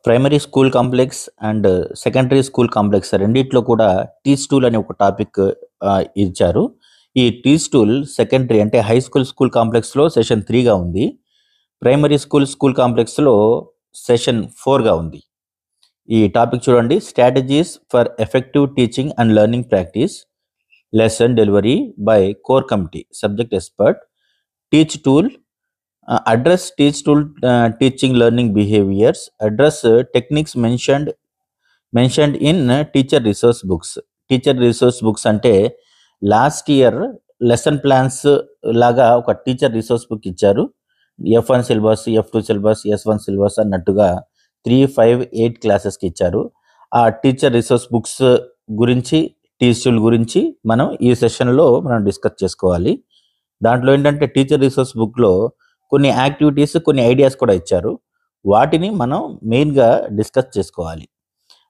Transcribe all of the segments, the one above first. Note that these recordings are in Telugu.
Primary school complex and secondary school complex రెండిట్లో కూడా టీచ్ టూల్ అనే ఒక టాపిక్ ఇచ్చారు. ఈ టీచ్ టూల్ సెకండరీ అంటే హై స్కూల్ కాంప్లెక్స్లో సెషన్ 3గా ఉంది. ప్రైమరీ స్కూల్ కాంప్లెక్స్లో సెషన్ 4గా ఉంది. ఈ టాపిక్ చూడండి, strategies for effective teaching and learning practice, lesson delivery by core committee, subject expert, teach tool, address teach tool, teaching learning behaviors, address techniques mentioned in teacher resource books. Teacher resource books అంటే లాస్ట్ ఇయర్ లెసన్ ప్లాన్స్ లాగా ఒక టీచర్ రిసోర్స్ బుక్ ఇచ్చారు. F1 syllabus, F2 syllabus, S1 syllabus అన్నట్టుగా 3, 5, 8 క్లాసెస్కి ఇచ్చారు. ఆ టీచర్ రిసోర్స్ బుక్స్ గురించి, టీచ్ టూల్ గురించి మనం ఈ సెషన్లో మనం డిస్కస్ చేసుకోవాలి. దాంట్లో ఏంటంటే టీచర్ రిసోర్స్ బుక్లో కొన్ని యాక్టివిటీస్, కొన్ని ఐడియాస్ కూడా ఇచ్చారు. వాటిని మనం మెయిన్గా డిస్కస్ చేసుకోవాలి.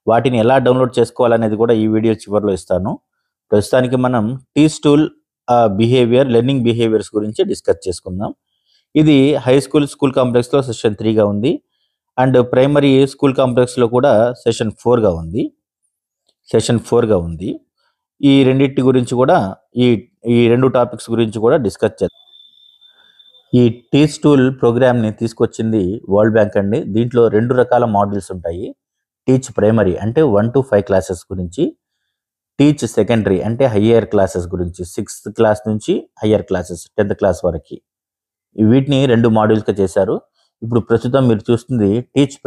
వాటిని ఎలా డౌన్లోడ్ చేసుకోవాలనేది కూడా ఈ వీడియో చివరిలో ఇస్తాను. ప్రస్తుతానికి మనం టీచ్ టూల్ లెర్నింగ్ బిహేవియర్స్ గురించి డిస్కస్ చేసుకుందాం. ఇది హై స్కూల్ కాంప్లెక్స్లో సెషన్ 3గా ఉంది అండ్ ప్రైమరీ స్కూల్ కాంప్లెక్స్లో కూడా సెషన్ 4గా ఉంది. ఈ రెండింటి గురించి కూడా ఈ రెండు టాపిక్స్ గురించి కూడా డిస్కస్ చేద్దాం. ఈ టీచ్ టూల్ ప్రోగ్రామ్ని తీసుకొచ్చింది వరల్డ్ బ్యాంక్ అండి. దీంట్లో 2 రకాల మాడ్యూల్స్ ఉంటాయి. టీచ్ ప్రైమరీ అంటే 1 to 5 క్లాసెస్ గురించి, టీచ్ సెకండరీ అంటే హయ్యర్ క్లాసెస్ గురించి, 6th క్లాస్ నుంచి హయ్యర్ క్లాసెస్ 10th క్లాస్ వరకు. వీటిని 2 మాడ్యూల్స్గా చేశారు. ఇప్పుడు ప్రస్తుతం మీరు చూస్తుంది టీచ్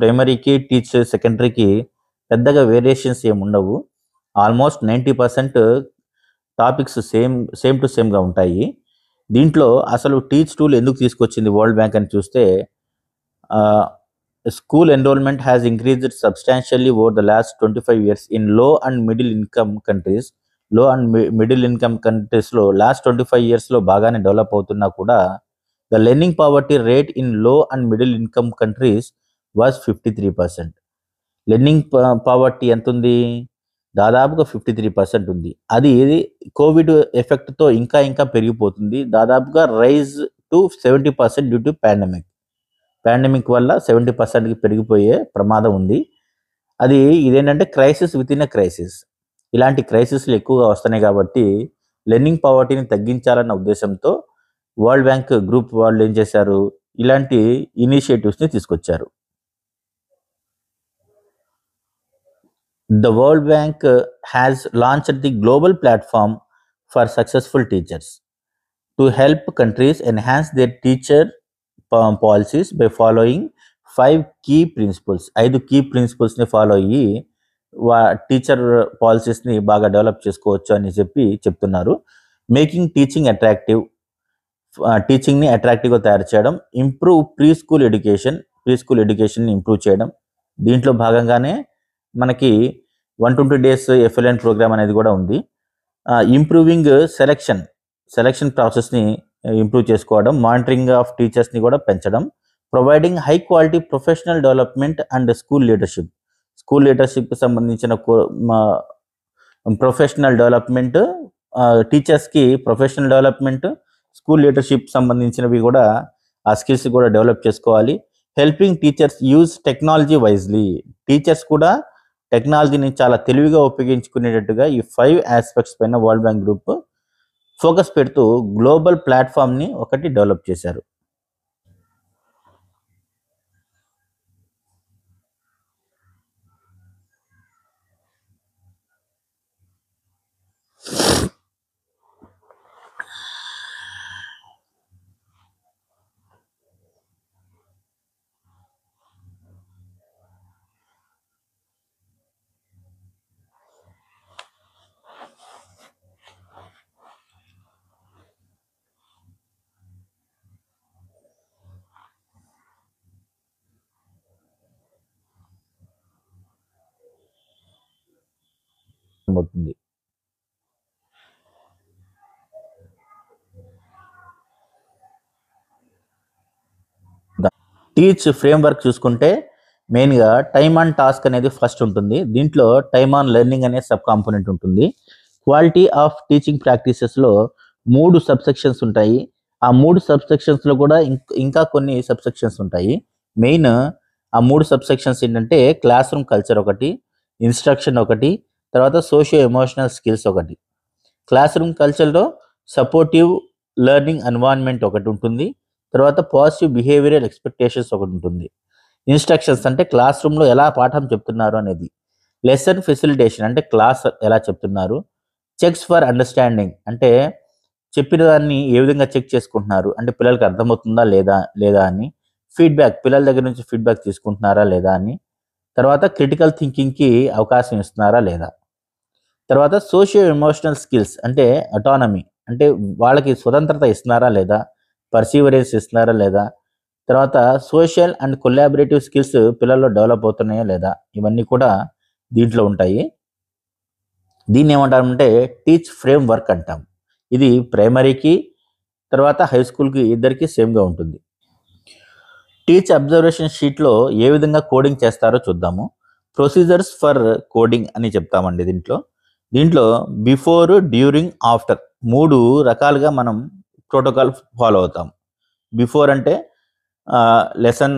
ప్రైమరీకి టీచ్ సెకండరీకి పెద్దగా వేరియేషన్స్ ఏమి ఉండవు. ఆల్మోస్ట్ 90% టాపిక్స్ సేమ్ టు సేమ్గా ఉంటాయి. దీంట్లో అసలు టీచ్ టూల్ ఎందుకు తీసుకొచ్చింది వరల్డ్ బ్యాంక్ అని చూస్తే, school enrollment has increased substantially over the last 25 years in low and middle income కంట్రీస్లో లాస్ట్ 25 yearsలో బాగానే డెవలప్ అవుతున్నా కూడా the learning poverty rate in low and middle income countries was 53%. Learning poverty ఎంత ఉంది? దాదాపుగా 53% ఉంది. అది కోవిడ్ ఎఫెక్ట్తో ఇంకా పెరిగిపోతుంది. దాదాపుగా rise to 70% due to pandemic వల్ల 70%కి పెరిగిపోయే ప్రమాదం ఉంది. ఇదేంటంటే crisis within a crisis. ఇలాంటి క్రైసిస్లు ఎక్కువగా వస్తున్నాయి కాబట్టి లెర్నింగ్ పావర్టీని తగ్గించాలన్న ఉద్దేశంతో వరల్డ్ బ్యాంక్ గ్రూప్ వాళ్ళు ఏం చేశారు, ఇలాంటి ఇనిషియేటివ్స్ని తీసుకొచ్చారు. The World Bank has launched the global platform for successful teachers to help countries enhance their teacher policies by following 5 key principles. 5 key principles ని ఫాలో అయ్యి టీచర్ పాలసీస్ని బాగా డెవలప్ చేసుకోవచ్చు అని చెప్తున్నారు. మేకింగ్ టీచింగ్ అట్రాక్టివ్, టీచింగ్ని అట్రాక్టివ్గా తయారు చేయడం, ఇంప్రూవ్ ప్రీ స్కూల్ ఎడ్యుకేషన్ని ఇంప్రూవ్ చేయడం. దీంట్లో భాగంగానే మనకి 120 days FLN ప్రోగ్రామ్ అనేది కూడా ఉంది. ఇంప్రూవింగ్ సెలెక్షన్ ప్రాసెస్ని ఇంప్రూవ్ చేసుకోవడం, మానిటరింగ్ ఆఫ్ టీచర్స్ని కూడా పెంచడం, providing high quality professional development and school లీడర్షిప్కి సంబంధించిన ప్రొఫెషనల్ డెవలప్మెంట్, టీచర్స్కి ప్రొఫెషనల్ డెవలప్మెంట్, స్కూల్ లీడర్షిప్ సంబంధించినవి కూడా ఆ స్కిల్స్ కూడా డెవలప్ చేసుకోవాలి. Helping teachers use technology wisely, teachers కూడా టెక్నాలజీని చాలా తెలివిగా ఉపయోగించుకునేటట్టుగా ఈ 5 ఆస్పెక్ట్స్ పైన వరల్డ్ బ్యాంక్ గ్రూప్ ఫోకస్ పెడుతూ గ్లోబల్ ప్లాట్ఫామ్ని ఒకటి డెవలప్ చేశారు. అవుతుంది. టీచ్ ఫ్రేమ్వర్క్ చూసుకుంటే మెయిన్గా టైమ్ ఆన్ టాస్క్ అనేది ఫస్ట్ ఉంటుంది. దీంట్లో టైమ్ ఆన్ లెర్నింగ్ అనే సబ్ కాంపోనెంట్ ఉంటుంది. క్వాలిటీ ఆఫ్ టీచింగ్ ప్రాక్టీసెస్లో 3 సబ్సెక్షన్స్ ఉంటాయి. ఆ 3 సబ్సెక్షన్స్లో కూడా ఇంకా కొన్ని సబ్సెక్షన్స్ ఉంటాయి. మెయిన్ ఆ 3 సబ్సెక్షన్స్ ఏంటంటే క్లాస్ రూమ్ కల్చర్ ఒకటి, ఇన్స్ట్రక్షన్ ఒకటి, తర్వాత సోషియో ఎమోషనల్ స్కిల్స్ ఒకటి. క్లాస్ రూమ్ కల్చర్లో సపోర్టివ్ లెర్నింగ్ ఎన్వైరన్మెంట్ ఒకటి ఉంటుంది. తర్వాత పాజిటివ్ బిహేవియరల్ ఎక్స్పెక్టేషన్స్ ఒకటి ఉంటుంది. ఇన్స్ట్రక్షన్స్ అంటే క్లాస్ రూమ్లో ఎలా పాఠం చెప్తున్నారు అనేది. లెసన్ ఫెసిలిటేషన్ అంటే క్లాస్ ఎలా చెప్తున్నారు. చెక్స్ ఫర్ అండర్స్టాండింగ్ అంటే చెప్పిన దాన్ని ఏ విధంగా చెక్ చేసుకుంటున్నారు అంటే పిల్లలకి అర్థమవుతుందా లేదా లేదా అని. ఫీడ్బ్యాక్ పిల్లల దగ్గర నుంచి ఫీడ్బ్యాక్ తీసుకుంటున్నారా లేదా అని. తర్వాత క్రిటికల్ థింకింగ్కి అవకాశం ఇస్తున్నారా లేదా. తర్వాత సోషియో ఎమోషనల్ స్కిల్స్ అంటే అటానమీ అంటే వాళ్ళకి స్వతంత్రత ఇస్తున్నారా లేదా, పర్సీవరెన్స్ ఇస్తున్నారా లేదా. తర్వాత సోషల్ అండ్ కొలాబరేటివ్ స్కిల్స్ పిల్లల్లో డెవలప్ అవుతున్నాయా లేదా, ఇవన్నీ కూడా దీంట్లో ఉంటాయి. దీన్ని ఏమంటామంటే టీచ్ ఫ్రేమ్ వర్క్ అంటాం. ఇది ప్రైమరీకి తర్వాత హై స్కూల్కి ఇద్దరికి సేమ్గా ఉంటుంది. టీచ్ అబ్జర్వేషన్ షీట్లో ఏ విధంగా కోడింగ్ చేస్తారో చూద్దాము. ప్రొసీజర్స్ ఫర్ కోడింగ్ అని చెప్తామండి దీంట్లో బిఫోర్, డ్యూరింగ్, ఆఫ్టర్ 3 రకాలుగా మనం ప్రోటోకాల్ ఫాలో అవుతాం. బిఫోర్ అంటే లెసన్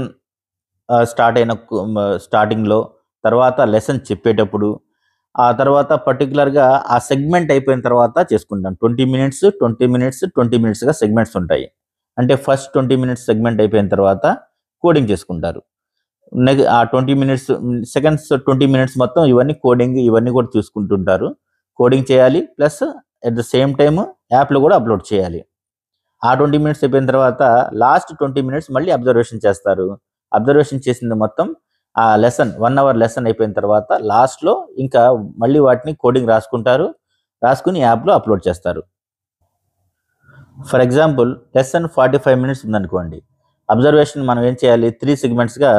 స్టార్టింగ్లో, తర్వాత లెసన్ చెప్పేటప్పుడు, ఆ తర్వాత పర్టికులర్గా ఆ సెగ్మెంట్ అయిపోయిన తర్వాత చేసుకుంటాం. 20 మినిట్స్ 20 మినిట్స్ 20 మినిట్స్గా సెగ్మెంట్స్ ఉంటాయి. అంటే ఫస్ట్ 20 మినిట్స్ సెగ్మెంట్ అయిపోయిన తర్వాత కోడింగ్ చేసుకుంటారు. ఆ 20 మినిట్స్ సెకండ్స్ 20 మినిట్స్ మొత్తం ఇవన్నీ కోడింగ్ ఇవన్నీ కూడా చూసుకుంటుంటారు. కోడింగ్ చేయాలి plus at the same time యాప్లో కూడా అప్లోడ్ చేయాలి. ఆ 20 మినిట్స్ అయిపోయిన తర్వాత లాస్ట్ 20 మినిట్స్ మళ్ళీ అబ్జర్వేషన్ చేస్తారు. అబ్జర్వేషన్ చేసింది మొత్తం ఆ లెసన్ 1 అవర్ లెసన్ అయిపోయిన తర్వాత లాస్ట్లో ఇంకా మళ్ళీ వాటిని కోడింగ్ రాసుకుని యాప్లో అప్లోడ్ చేస్తారు. ఫర్ ఎగ్జాంపుల్ లెసన్ 45 మినిట్స్ ఉందనుకోండి. అబ్జర్వేషన్ మనం ఏం చేయాలి, 3 సెగ్మెంట్స్గా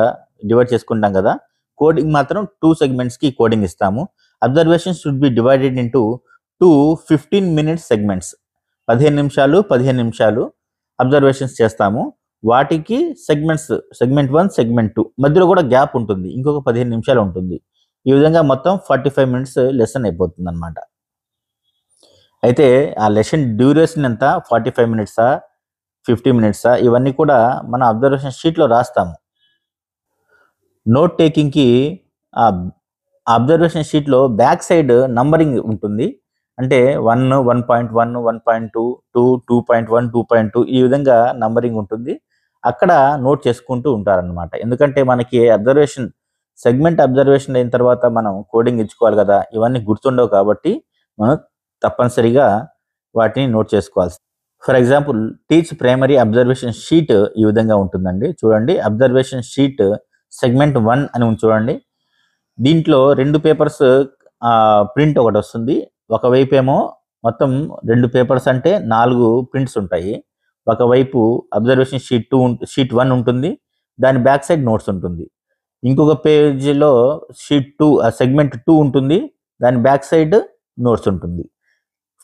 డివైడ్ చేసుకుంటాం కదా. కోడింగ్ మాత్రం 2 సెగ్మెంట్స్కి కోడింగ్ ఇస్తాము. Observation should be divided into 2 15 minutes segments. 15 నిమిషాలు 15 నిమిషాలు అబ్జర్వేషన్స్ చేస్తాము. వాటికి సెగ్మెంట్ 1 సెగ్మెంట్ 2 మధ్యలో కూడా గ్యాప్ ఉంటుంది, ఇంకొక 15 నిమిషాలు ఉంటుంది. ఈ విధంగా మొత్తం 45 మినిట్స్ లెసన్ అయిపోతుంది అనమాట. అయితే ఆ లెసన్ డ్యూరేషన్ ఎంత, 45 మినిట్సా 50 మినిట్సా, ఇవన్నీ కూడా మన అబ్జర్వేషన్ షీట్లో రాస్తాము. నోట్ టేకింగ్కి ఆ అబ్జర్వేషన్ షీట్లో బ్యాక్ సైడ్ నంబరింగ్ ఉంటుంది. అంటే 1, 1.1, 1.2, 2, 2.1, 2.2 ఈ విధంగా నంబరింగ్ ఉంటుంది. అక్కడ నోట్ చేసుకుంటూ ఉంటారనమాట. ఎందుకంటే మనకి సెగ్మెంట్ అబ్జర్వేషన్ అయిన తర్వాత మనం కోడింగ్ ఇచ్చుకోవాలి కదా, ఇవన్నీ గుర్తుండవు కాబట్టి మనం తప్పనిసరిగా వాటిని నోట్ చేసుకోవాలి. For example teach primary observation sheet ఈ విధంగా ఉంటుందండి. చూడండి, అబ్జర్వేషన్ షీట్ సెగ్మెంట్ 1 అని ఉంది చూడండి. దీంట్లో 2 పేపర్స్ ప్రింట్ ఒకటి వస్తుంది. ఒకవైపు ఏమో మొత్తం 2 పేపర్స్ అంటే 4 ప్రింట్స్ ఉంటాయి. ఒకవైపు అబ్జర్వేషన్ షీట్ 1 ఉంటుంది, దాని బ్యాక్ సైడ్ నోట్స్ ఉంటుంది. ఇంకొక పేజీలో షీట్ 2 సెగ్మెంట్ 2 ఉంటుంది, దాని బ్యాక్ సైడ్ నోట్స్ ఉంటుంది.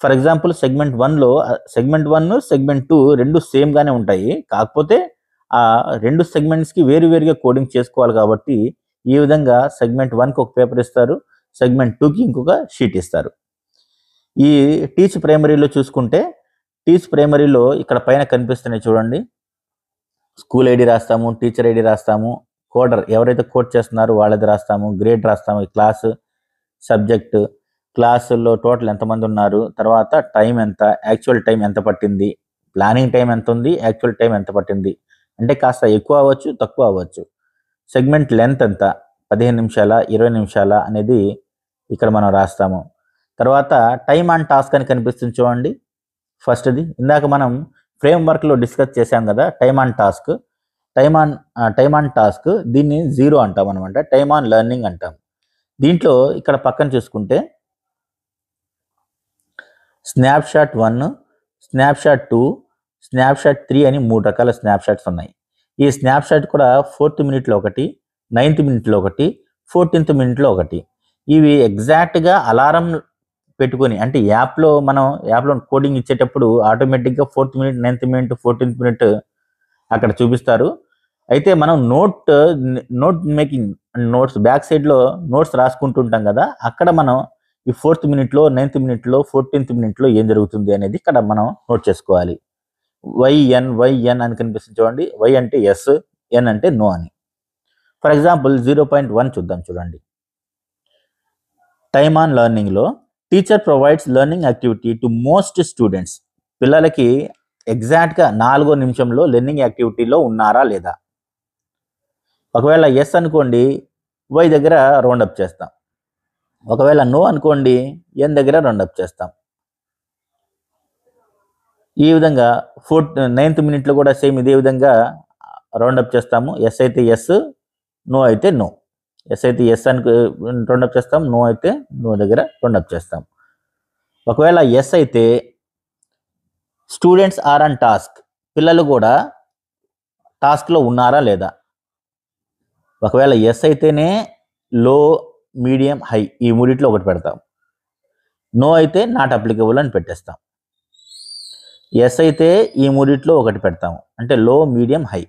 ఫర్ ఎగ్జాంపుల్ సెగ్మెంట్ 1లో సెగ్మెంట్ 1 సెగ్మెంట్ 2 రెండు సేమ్గానే ఉంటాయి. కాకపోతే ఆ 2 సెగ్మెంట్స్కి వేరువేరుగా కోడింగ్ చేసుకోవాలి కాబట్టి ఈ విధంగా సెగ్మెంట్ 1కి ఒక పేపర్ ఇస్తారు, సెగ్మెంట్ 2కి ఇంకొక షీట్ ఇస్తారు. ఈ టీచ్ ప్రైమరీలో చూసుకుంటే టీచ్ ప్రైమరీలో ఇక్కడ పైన కనిపిస్తున్నాయి చూడండి. స్కూల్ ఐడి రాస్తాము, టీచర్ ఐడి రాస్తాము, కోడర్ ఎవరైతే కోడ్ చేస్తున్నారో వాళ్ళది రాస్తాము, గ్రేడ్ రాస్తాము, క్లాస్, సబ్జెక్ట్, క్లాసుల్లో టోటల్ ఎంతమంది ఉన్నారు, తర్వాత టైం ఎంత, యాక్చువల్ టైం ఎంత పట్టింది, ప్లానింగ్ టైం ఎంత ఉంది, యాక్చువల్ టైం ఎంత పట్టింది. అంటే కాస్త ఎక్కువ అవ్వచ్చు తక్కువ అవ్వచ్చు. సెగ్మెంట్ లెంత్ ఎంత, 15 నిమిషాల 20 నిమిషాల అనేది ఇక్కడ మనం రాస్తాము. తర్వాత టైమ్ ఆన్ టాస్క్ అని కనిపిస్తుంది చూడండి. ఫస్ట్ది ఇందాక మనం ఫ్రేమ్ వర్క్లో డిస్కస్ చేశాం కదా, టైమ్ ఆన్ టాస్క్ దీన్ని 0 అంటాం అనమాట. టైమ్ ఆన్ లెర్నింగ్ అంటాం. దీంట్లో ఇక్కడ పక్కన చూసుకుంటే స్నాప్షాట్ 1, స్నాప్షాట్ 2, స్నాప్షాట్ 3 అని 3 రకాల స్నాప్షాట్స్ ఉన్నాయి. ఈ స్నాప్షాట్ కూడా 4th మినిట్లో ఒకటి, 9th మినిట్లో ఒకటి, 14th మినిట్లో ఒకటి. ఇవి ఎగ్జాక్ట్గా అలారం పెట్టుకొని అంటే యాప్లో కోడింగ్ ఇచ్చేటప్పుడు ఆటోమేటిక్గా 4th minute, 9th minute, 14th minute అక్కడ చూపిస్తారు. అయితే మనం నోట్ మేకింగ్ నోట్స్ బ్యాక్ సైడ్లో నోట్స్ రాసుకుంటుంటాం కదా, అక్కడ మనం ఈ 4th మినిట్లో, 9th మినిట్లో, 14th మినిట్లో ఏం జరుగుతుంది అనేది ఇక్కడ మనం నోట్ చేసుకోవాలి. వైఎన్ అని కనిపిస్తుంది చూడండి. వై అంటే ఎస్, ఎన్ అంటే నో అని. ఫర్ ఎగ్జాంపుల్ 0.1 చూద్దాం చూడండి. టైమ్ ఆన్ లెర్నింగ్లో teacher provides learning activity to most students. పిల్లలకి ఎగ్జాక్ట్గా 4 నిమిషంలో లెర్నింగ్ యాక్టివిటీలో ఉన్నారా లేదా? ఒకవేళ ఎస్ అనుకోండి, వై దగ్గర రౌండప్ చేస్తాం. ఒకవేళ నో అనుకోండి, ఎన్ దగ్గర రౌండప్ చేస్తాం. ఈ విధంగా 9th మినిట్లో కూడా సేమ్ ఇదే విధంగా రౌండప్ చేస్తాము. ఎస్ అయితే ఎస్, నో అయితే నో. ఎస్ అయితే ఎస్ అని రౌండప్ చేస్తాం, నో అయితే నో దగ్గర రౌండప్ చేస్తాం. ఒకవేళ ఎస్ అయితే స్టూడెంట్స్ ఆర్ ఆన్ టాస్క్, పిల్లలు కూడా టాస్క్లో ఉన్నారా లేదా? ఒకవేళ ఎస్ అయితేనే లో, మీడియం, హై ఈ మూడిట్లో ఒకటి పెడతాం. నో అయితే నాట్ అప్లికబుల్ అని పెట్టేస్తాం. ఎస్ అయితే ఈ మూడిట్లో ఒకటి పెడతాము, అంటే లో, మీడియం, హై.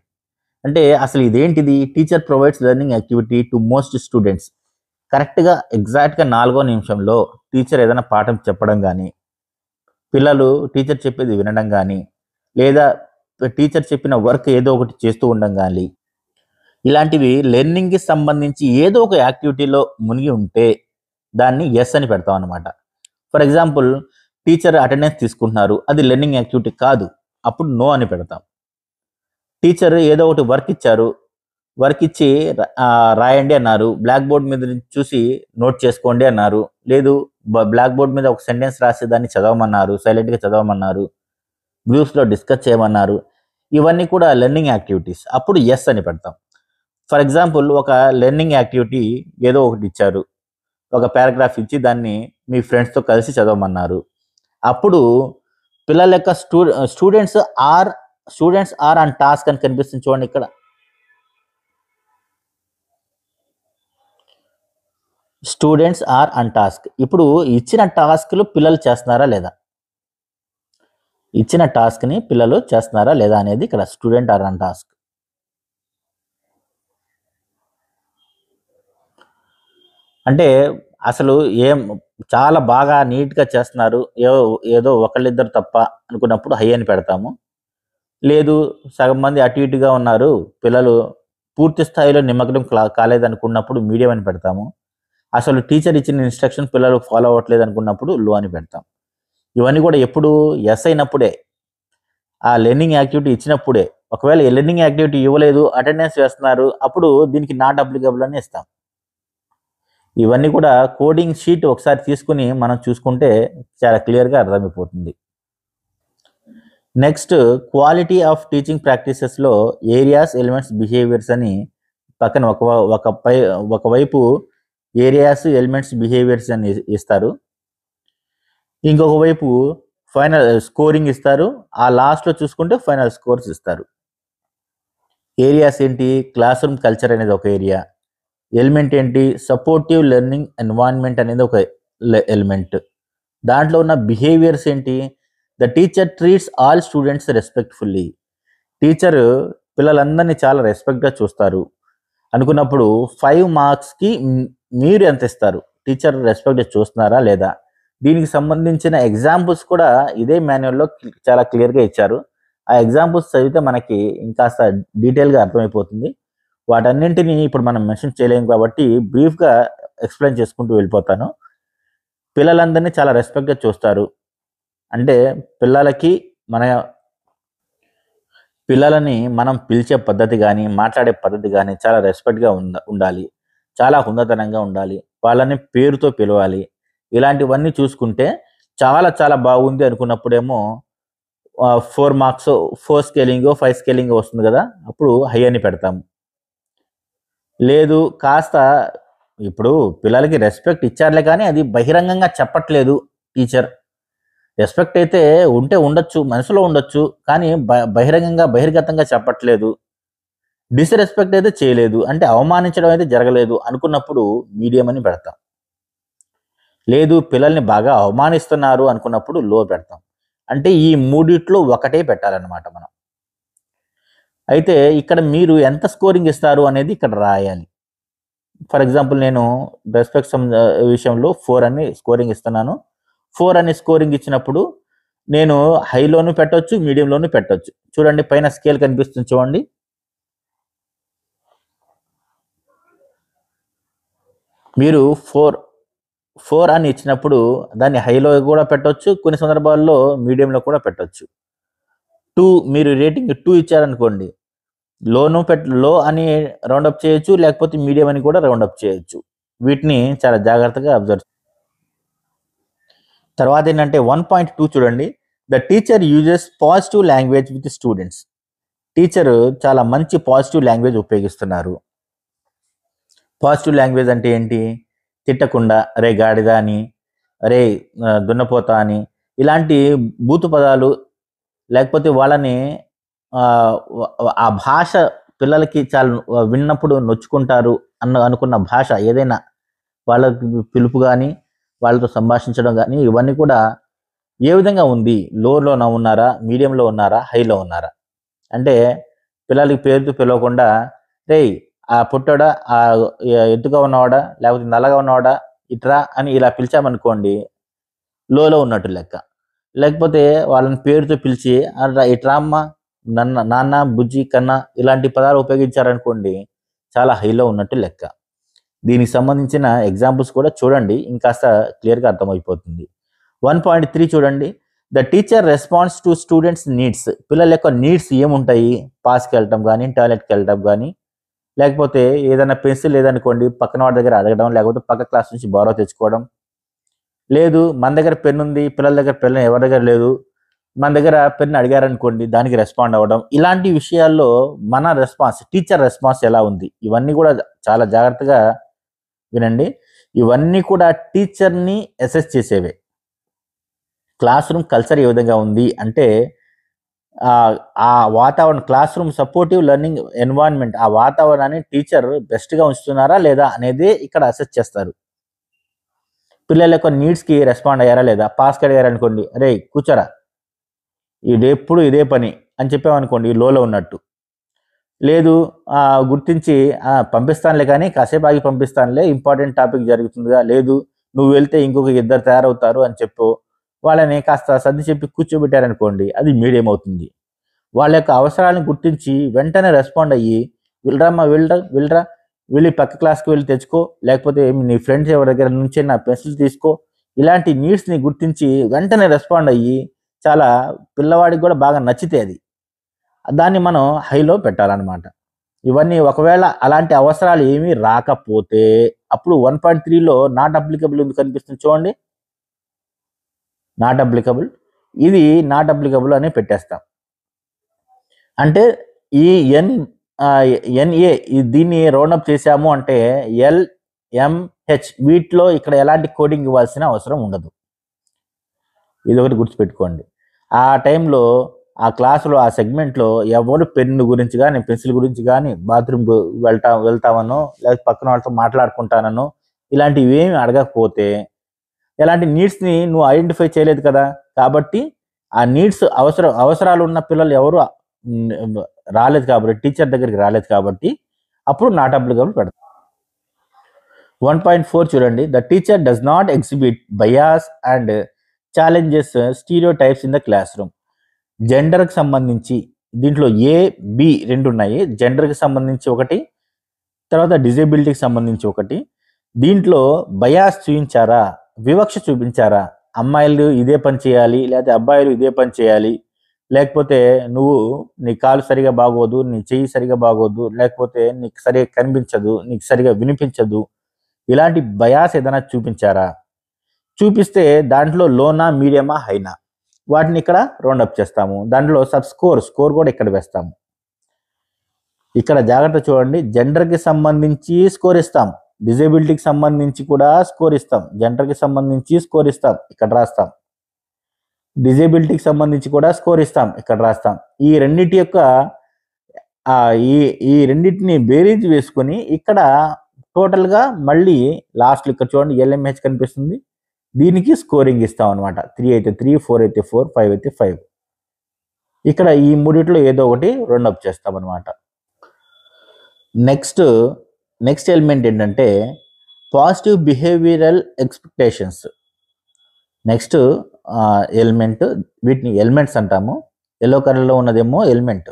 అంటే అసలు ఇదేంటిది? Teacher provides learning activity to most students. కరెక్ట్గా ఎగ్జాక్ట్గా 4వ నిమిషంలో టీచర్ ఏదైనా పాఠం చెప్పడం కానీ, పిల్లలు టీచర్ చెప్పేది వినడం కానీ, లేదా టీచర్ చెప్పిన వర్క్ ఏదో ఒకటి చేస్తూ ఉండడం కానీ, ఇలాంటివి లెర్నింగ్కి సంబంధించి ఏదో ఒక యాక్టివిటీలో మునిగి ఉంటే దాన్ని ఎస్ అని పెడతాం అనమాట. ఫర్ ఎగ్జాంపుల్ టీచర్ అటెండెన్స్ తీసుకుంటున్నారు, అది లెర్నింగ్ యాక్టివిటీ కాదు, అప్పుడు నో అని పెడతాం. టీచర్ ఏదో ఒకటి వర్క్ ఇచ్చారు, వర్క్ ఇచ్చి రాయండి అన్నారు, బ్లాక్ బోర్డ్ మీద చూసి నోట్ చేసుకోండి అన్నారు, లేదు బ్లాక్ బోర్డ్ మీద ఒక సెంటెన్స్ రాసి దాన్ని చదవమన్నారు, సైలెంట్గా చదవమన్నారు, గ్రూప్స్లో డిస్కస్ చేయమన్నారు, ఇవన్నీ కూడా లెర్నింగ్ యాక్టివిటీస్, అప్పుడు ఎస్ అని పెడతాం. ఫర్ ఎగ్జాంపుల్ ఒక లెర్నింగ్ యాక్టివిటీ ఏదో ఒకటి ఇచ్చారు, ఒక పారాగ్రాఫ్ ఇచ్చి దాన్ని మీ ఫ్రెండ్స్తో కలిసి చదవమన్నారు, అప్పుడు పిల్లల యొక్క స్టూడెంట్స్ ఆర్ ఆన్ టాస్క్ అని కనిపిస్తుంది చూడండి ఇక్కడ. Students are on task. ఇప్పుడు ఇచ్చిన టాస్క్లు పిల్లలు చేస్తున్నారా లేదా? ఇచ్చిన టాస్క్ని పిల్లలు చేస్తున్నారా లేదా అనేది ఇక్కడ స్టూడెంట్ ఆర్ ఆన్ టాస్క్. అంటే అసలు చాలా బాగా నీట్గా చేస్తున్నారు, ఏదో ఒకళ్ళిద్దరు తప్ప అనుకున్నప్పుడు హై అని పెడతాము. లేదు సగం మంది అటు ఇటుగా ఉన్నారు, పిల్లలు పూర్తి స్థాయిలో నిమగ్నం కాలేదనుకున్నప్పుడు మీడియం అని పెడతాము. అసలు టీచర్ ఇచ్చిన ఇన్స్ట్రక్షన్ పిల్లలు ఫాలో అవ్వట్లేదు అనుకున్నప్పుడు లో అని పెడతాం. ఇవన్నీ కూడా ఎప్పుడు ఎస్ అయినప్పుడే, ఆ లెర్నింగ్ యాక్టివిటీ ఇచ్చినప్పుడే. ఒకవేళ లెర్నింగ్ యాక్టివిటీ ఇవ్వలేదు, అటెండెన్స్ వేస్తున్నారు, అప్పుడు దీనికి నాట్ అప్లికబుల్ అని ఇస్తాం. ఇవన్నీ కూడా కోడింగ్ షీట్ ఒకసారి తీసుకుని మనం చూసుకుంటే చాలా క్లియర్గా అర్థమైపోతుంది. నెక్స్ట్ క్వాలిటీ ఆఫ్ టీచింగ్ ప్రాక్టీసెస్లో ఏరియాస్, ఎలిమెంట్స్, బిహేవియర్స్ అని పక్కన ఒకవైపు ఏరియాస్, ఎలిమెంట్స్, బిహేవియర్స్ అని ఇస్తారు, ఇంకొక వైపు ఫైనల్ స్కోరింగ్ ఇస్తారు, ఆ లాస్ట్లో చూసుకుంటే ఫైనల్ స్కోర్స్ ఇస్తారు. ఏరియాస్ ఏంటి? క్లాస్ రూమ్ కల్చర్ అనేది ఒక ఏరియా. ఎలిమెంట్ ఏంటి? సపోర్టివ్ లెర్నింగ్ ఎన్వైరన్మెంట్ అనేది ఒక ఎలిమెంట్. దాంట్లో ఉన్న బిహేవియర్స్ ఏంటి? The teacher treats all students respectfully. Teacher పిల్లలందరినీ చాలా రెస్పెక్ట్గా చూస్తారు అనుకున్నప్పుడు 5 మార్క్స్కి మీరు ఎంత ఇస్తారు? టీచర్ రెస్పెక్ట్గా చూస్తున్నారా లేదా? దీనికి సంబంధించిన ఎగ్జాంపుల్స్ కూడా ఇదే మాన్యువల్లో చాలా క్లియర్గా ఇచ్చారు. ఆ ఎగ్జాంపుల్స్ చదివితే మనకి ఇంకాస్త డీటెయిల్గా అర్థమైపోతుంది. వాటన్నింటినీ ఇప్పుడు మనం మెన్షన్ చేయలేము కాబట్టి బ్రీఫ్గా ఎక్స్ప్లెయిన్ చేసుకుంటూ వెళ్ళిపోతాను. పిల్లలందరినీ చాలా రెస్పెక్ట్గా చూస్తారు అంటే పిల్లలని మనం పిలిచే పద్ధతి కానీ, మాట్లాడే పద్ధతి కానీ చాలా రెస్పెక్ట్గా ఉండాలి, చాలా హుందతనంగా ఉండాలి, వాళ్ళని పేరుతో పిలవాలి. ఇలాంటివన్నీ చూసుకుంటే చాలా చాలా బాగుంది అనుకున్నప్పుడేమో 4 మార్క్స్, 4 స్కేలింగ్, 5 స్కేలింగ్ వస్తుంది కదా, అప్పుడు హై అని పెడతాము. లేదు కాస్త ఇప్పుడు పిల్లలకి రెస్పెక్ట్ ఇచ్చారులే కానీ అది బహిరంగంగా చెప్పట్లేదు టీచర్. రెస్పెక్ట్ అయితే ఉండొచ్చు, మనసులో ఉండొచ్చు, కానీ బహిర్గతంగా చెప్పట్లేదు. డిస్రెస్పెక్ట్ అయితే చేయలేదు, అంటే అవమానించడం అయితే జరగలేదు అనుకున్నప్పుడు మీడియం అని పెడతాం. లేదు పిల్లల్ని బాగా అవమానిస్తున్నారు అనుకున్నప్పుడు లో పెడతాం. అంటే ఈ మూడిట్లో ఒకటే పెట్టాలన్నమాట మనం. అయితే ఇక్కడ మీరు ఎంత స్కోరింగ్ ఇస్తారు అనేది ఇక్కడ రాయాలి. ఫర్ ఎగ్జాంపుల్ నేను రెస్పెక్ట్ విషయంలో 4 అని స్కోరింగ్ ఇస్తున్నాను. 4 అని స్కోరింగ్ ఇచ్చినప్పుడు నేను హైలోను పెట్టొచ్చు, మీడియంలోను పెట్టొచ్చు. చూడండి పైన స్కేల్ కనిపిస్తుంది చూడండి. మీరు 4 అని ఇచ్చినప్పుడు దాన్ని హైలో కూడా పెట్టొచ్చు, కొన్ని సందర్భాల్లో మీడియంలో కూడా పెట్టొచ్చు. 2 మీరు రేటింగ్ 2 ఇచ్చారనుకోండి, లో అని రౌండప్ చేయొచ్చు, లేకపోతే మీడియం అని కూడా రౌండప్ చేయొచ్చు. వీటిని చాలా జాగ్రత్తగా అబ్జర్వ్. తర్వాత ఏంటంటే 1.2 చూడండి, the teacher uses positive language with students. Teacher చాలా మంచి పాజిటివ్ లాంగ్వేజ్ ఉపయోగిస్తున్నారు. పాజిటివ్ లాంగ్వేజ్ అంటే ఏంటి? తిట్టకుండా అరే గాడిద అని, అరే దున్నపోతా అని, ఇలాంటి బూతు పదాలు, లేకపోతే వాళ్ళని ఆ భాష పిల్లలకి చాలా విన్నప్పుడు నొచ్చుకుంటారు అనుకున్న భాష ఏదైనా, వాళ్ళకి పిలుపు కానీ వాళ్ళతో సంభాషించడం కానీ, ఇవన్నీ కూడా ఏ విధంగా ఉంది? లోనా ఉన్నారా, మీడియంలో ఉన్నారా, హైలో ఉన్నారా? అంటే పిల్లలకి పేరుతో పిలవకుండా రేయ్ ఆ పుట్టాడా, ఆ ఎత్తుగా ఉన్నవాడా, లేకపోతే నల్లగా ఉన్నవాడా, ఇట్రా అని ఇలా పిలిచామనుకోండి, లోలో ఉన్నట్టు లెక్క. లేకపోతే వాళ్ళని పేరుతో పిలిచి ఇట్రా అమ్మ, నాన్న, బుజ్జి, కన్న ఇలాంటి పదాలు ఉపయోగించారనుకోండి, చాలా హైలో ఉన్నట్టు లెక్క. దీనికి సంబంధించిన ఎగ్జాంపుల్స్ కూడా చూడండి, ఇంకాస్త క్లియర్గా అర్థమైపోతుంది. 1.3 చూడండి, the teacher response to students needs. పిల్లల యొక్క నీడ్స్ ఏముంటాయి? పాస్కి వెళ్ళటం కానీ, టాయిలెట్కి వెళ్ళటం కానీ, లేకపోతే ఏదైనా పెన్సిల్ లేదనుకోండి పక్కన వాడి దగ్గర అడగడం, లేకపోతే పక్క క్లాస్ నుంచి బారో తెచ్చుకోవడం. లేదు మన దగ్గర పెన్ ఉంది, పిల్లల దగ్గర పెన్ ఎవరి దగ్గర లేదు, మన దగ్గర పెన్ అడిగారనుకోండి దానికి రెస్పాండ్ అవ్వడం. ఇలాంటి విషయాల్లో మన రెస్పాన్స్, టీచర్ రెస్పాన్స్ ఎలా ఉంది, ఇవన్నీ కూడా చాలా జాగ్రత్తగా వినండి. ఇవన్నీ కూడా టీచర్ని అసెస్ చేసేవే. క్లాస్ రూమ్ కల్చర్ ఏ విధంగా ఉంది అంటే, ఆ వాతావరణం, class room supportive learning environment, ఆ వాతావరణాన్ని టీచర్ బెస్ట్గా ఉంచుతున్నారా లేదా అనేది ఇక్కడ అసెస్ చేస్తారు. పిల్లల యొక్క నీడ్స్కి రెస్పాండ్ అయ్యారా లేదా? పాస్కి అడిగారు అనుకోండి, అరే కూర్చోరా, ఎప్పుడు ఇదే పని అని చెప్పామనుకోండి, లోలో ఉన్నట్టు. లేదు గుర్తించి పంపిస్తానులే కానీ కాసేపు ఆగి పంపిస్తానులే, ఇంపార్టెంట్ టాపిక్ జరుగుతుందిగా, లేదు నువ్వు వెళ్తే ఇంకొక 2 తయారవుతారు అని చెప్పు, వాళ్ళని కాస్త సర్ది చెప్పి కూర్చోబెట్టారనుకోండి, అది మీడియం అవుతుంది. వాళ్ళ యొక్క అవసరాలను గుర్తించి వెంటనే రెస్పాండ్ అయ్యి, వెళ్ళరామ్మా వెళ్ళరా, వెళ్ళి పక్క క్లాస్కి వెళ్ళి తెచ్చుకో, లేకపోతే నీ ఫ్రెండ్స్ ఎవరి దగ్గర నుంచి నా పెన్సిల్ తీసుకో, ఇలాంటి నీడ్స్ని గుర్తించి వెంటనే రెస్పాండ్ అయ్యి, చాలా పిల్లవాడికి కూడా బాగా నచ్చితే అది దాన్ని మనం హైలో పెట్టాలన్నమాట. ఇవన్నీ ఒకవేళ అలాంటి అవసరాలు ఏమీ రాకపోతే అప్పుడు 1.3లో నాట్ అప్లికబుల్ ఉంది కనిపిస్తుంది చూడండి, నాట్ అప్లికబుల్. ఇది నాట్ అప్లికబుల్ అని పెట్టేస్తాం. అంటే ఈ ఎన్ఏ దీన్ని రౌండప్ చేశాము అంటే LMH వీటిలో ఇక్కడ ఎలాంటి కోడింగ్ ఇవ్వాల్సిన అవసరం ఉండదు. ఇది ఒకటి గుర్తుపెట్టుకోండి. ఆ టైంలో ఆ క్లాసులో ఆ సెగ్మెంట్లో ఎవరు పెన్ను గురించి కానీ, పెన్సిల్ గురించి కానీ, బాత్రూమ్ వెళ్తామనో, లేకపోతే పక్కన వాళ్ళతో మాట్లాడుకుంటానో ఇలాంటివి ఏమి అడగకపోతే, ఎలాంటి నీడ్స్ని నువ్వు ఐడెంటిఫై చేయలేదు కదా, కాబట్టి ఆ నీడ్స్ అవసరాలు ఉన్న పిల్లలు ఎవరు రాలేదు కాబట్టి, టీచర్ దగ్గరికి రాలేదు కాబట్టి అప్పుడు నాట్ అప్లికబుల్ పెడతాం. 1.4 చూడండి, the teacher does not exhibit bias and challenges stereotypes in the classroom. జెండర్కి సంబంధించి దీంట్లో A, B 2 ఉన్నాయి. జెండర్కి సంబంధించి ఒకటి, తర్వాత డిజేబిలిటీకి సంబంధించి ఒకటి. దీంట్లో బయాస్ చూపించారా, వివక్ష చూపించారా, అమ్మాయిలు ఇదే పని చేయాలి, లేకపోతే అబ్బాయిలు ఇదే పని చేయాలి, లేకపోతే నువ్వు నీ కాలు సరిగా బాగోదు, నీ చెయ్యి సరిగా బాగోదు, లేకపోతే నీకు సరిగా కనిపించదు, నీకు సరిగా వినిపించదు, ఇలాంటి బయాస్ ఏదైనా చూపించారా? చూపిస్తే దాంట్లో లోనా, మీడియమా, హైనా, వాటిని ఇక్కడ రౌండప్ చేస్తాము. దాంట్లో స్కోర్ కూడా ఇక్కడ వేస్తాము. ఇక్కడ జాగ్రత్త చూడండి, జెండర్కి సంబంధించి స్కోర్ ఇస్తాం, డిజేబిలిటీకి సంబంధించి కూడా స్కోర్ ఇస్తాం, జెండర్కి సంబంధించి స్కోర్ ఇస్తాం, ఇక్కడ రాస్తాం, డిజేబిలిటీకి సంబంధించి కూడా స్కోర్ ఇస్తాం, ఇక్కడ రాస్తాం. ఈ రెండింటి యొక్క ఈ రెండింటిని బేరీజ్ వేసుకొని ఇక్కడ టోటల్గా మళ్ళీ లాస్ట్ ఇక్కడ చూడండి LMH కనిపిస్తుంది, దీనికి స్కోరింగ్ ఇస్తాం అనమాట. 3 అయితే 3, 4 అయితే 4, 5 అయితే 5. ఇక్కడ ఈ మూడిట్లో ఏదో ఒకటి రౌండప్ చేస్తాం అనమాట. నెక్స్ట్ ఎలిమెంట్ ఏంటంటే positive behavioural expectations. Next element, వీటిని ఎలిమెంట్స్ అంటాము. ఎల్లో కలర్లో ఉన్నదేమో ఎలిమెంట్,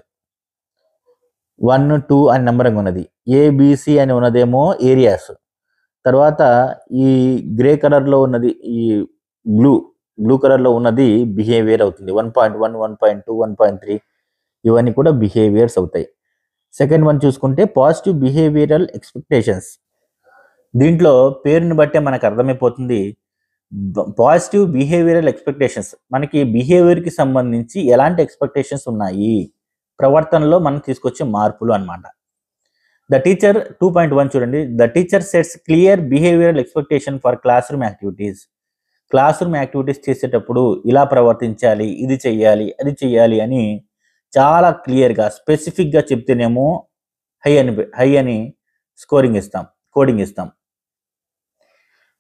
1, 2 అని నెంబరింగ్ ఉన్నది. ABC అని ఉన్నదేమో ఏరియాస్, తర్వాత ఈ గ్రే కలర్లో ఉన్నది ఈ బ్లూ బ్లూ కలర్లో ఉన్నది బిహేవియర్ అవుతుంది. 1.1, 1.2, 1.3 ఇవన్నీ కూడా బిహేవియర్స్ అవుతాయి. సెకండ్ వన్ చూసుకుంటే పాజిటివ్ బిహేవియరల్ ఎక్స్పెక్టేషన్స్. దీంట్లో పేరుని బట్టే మనకు అర్థమైపోతుంది. పాజిటివ్ బిహేవియరల్ ఎక్స్పెక్టేషన్స్ మనకి బిహేవియర్కి సంబంధించి ఎలాంటి ఎక్స్పెక్టేషన్స్ ఉన్నాయి, ప్రవర్తనలో మనం తీసుకొచ్చే మార్పులు అన్నమాట. ద టీచర్ 2.1 చూడండి. The teacher sets clear behavioural expectation for class room activities. Class room activities చేసేటప్పుడు ఇలా ప్రవర్తించాలి, ఇది చెయ్యాలి, అది చెయ్యాలి అని చాలా క్లియర్గా స్పెసిఫిక్గా చెప్తేనేమో హై అని కోడింగ్ ఇస్తాం.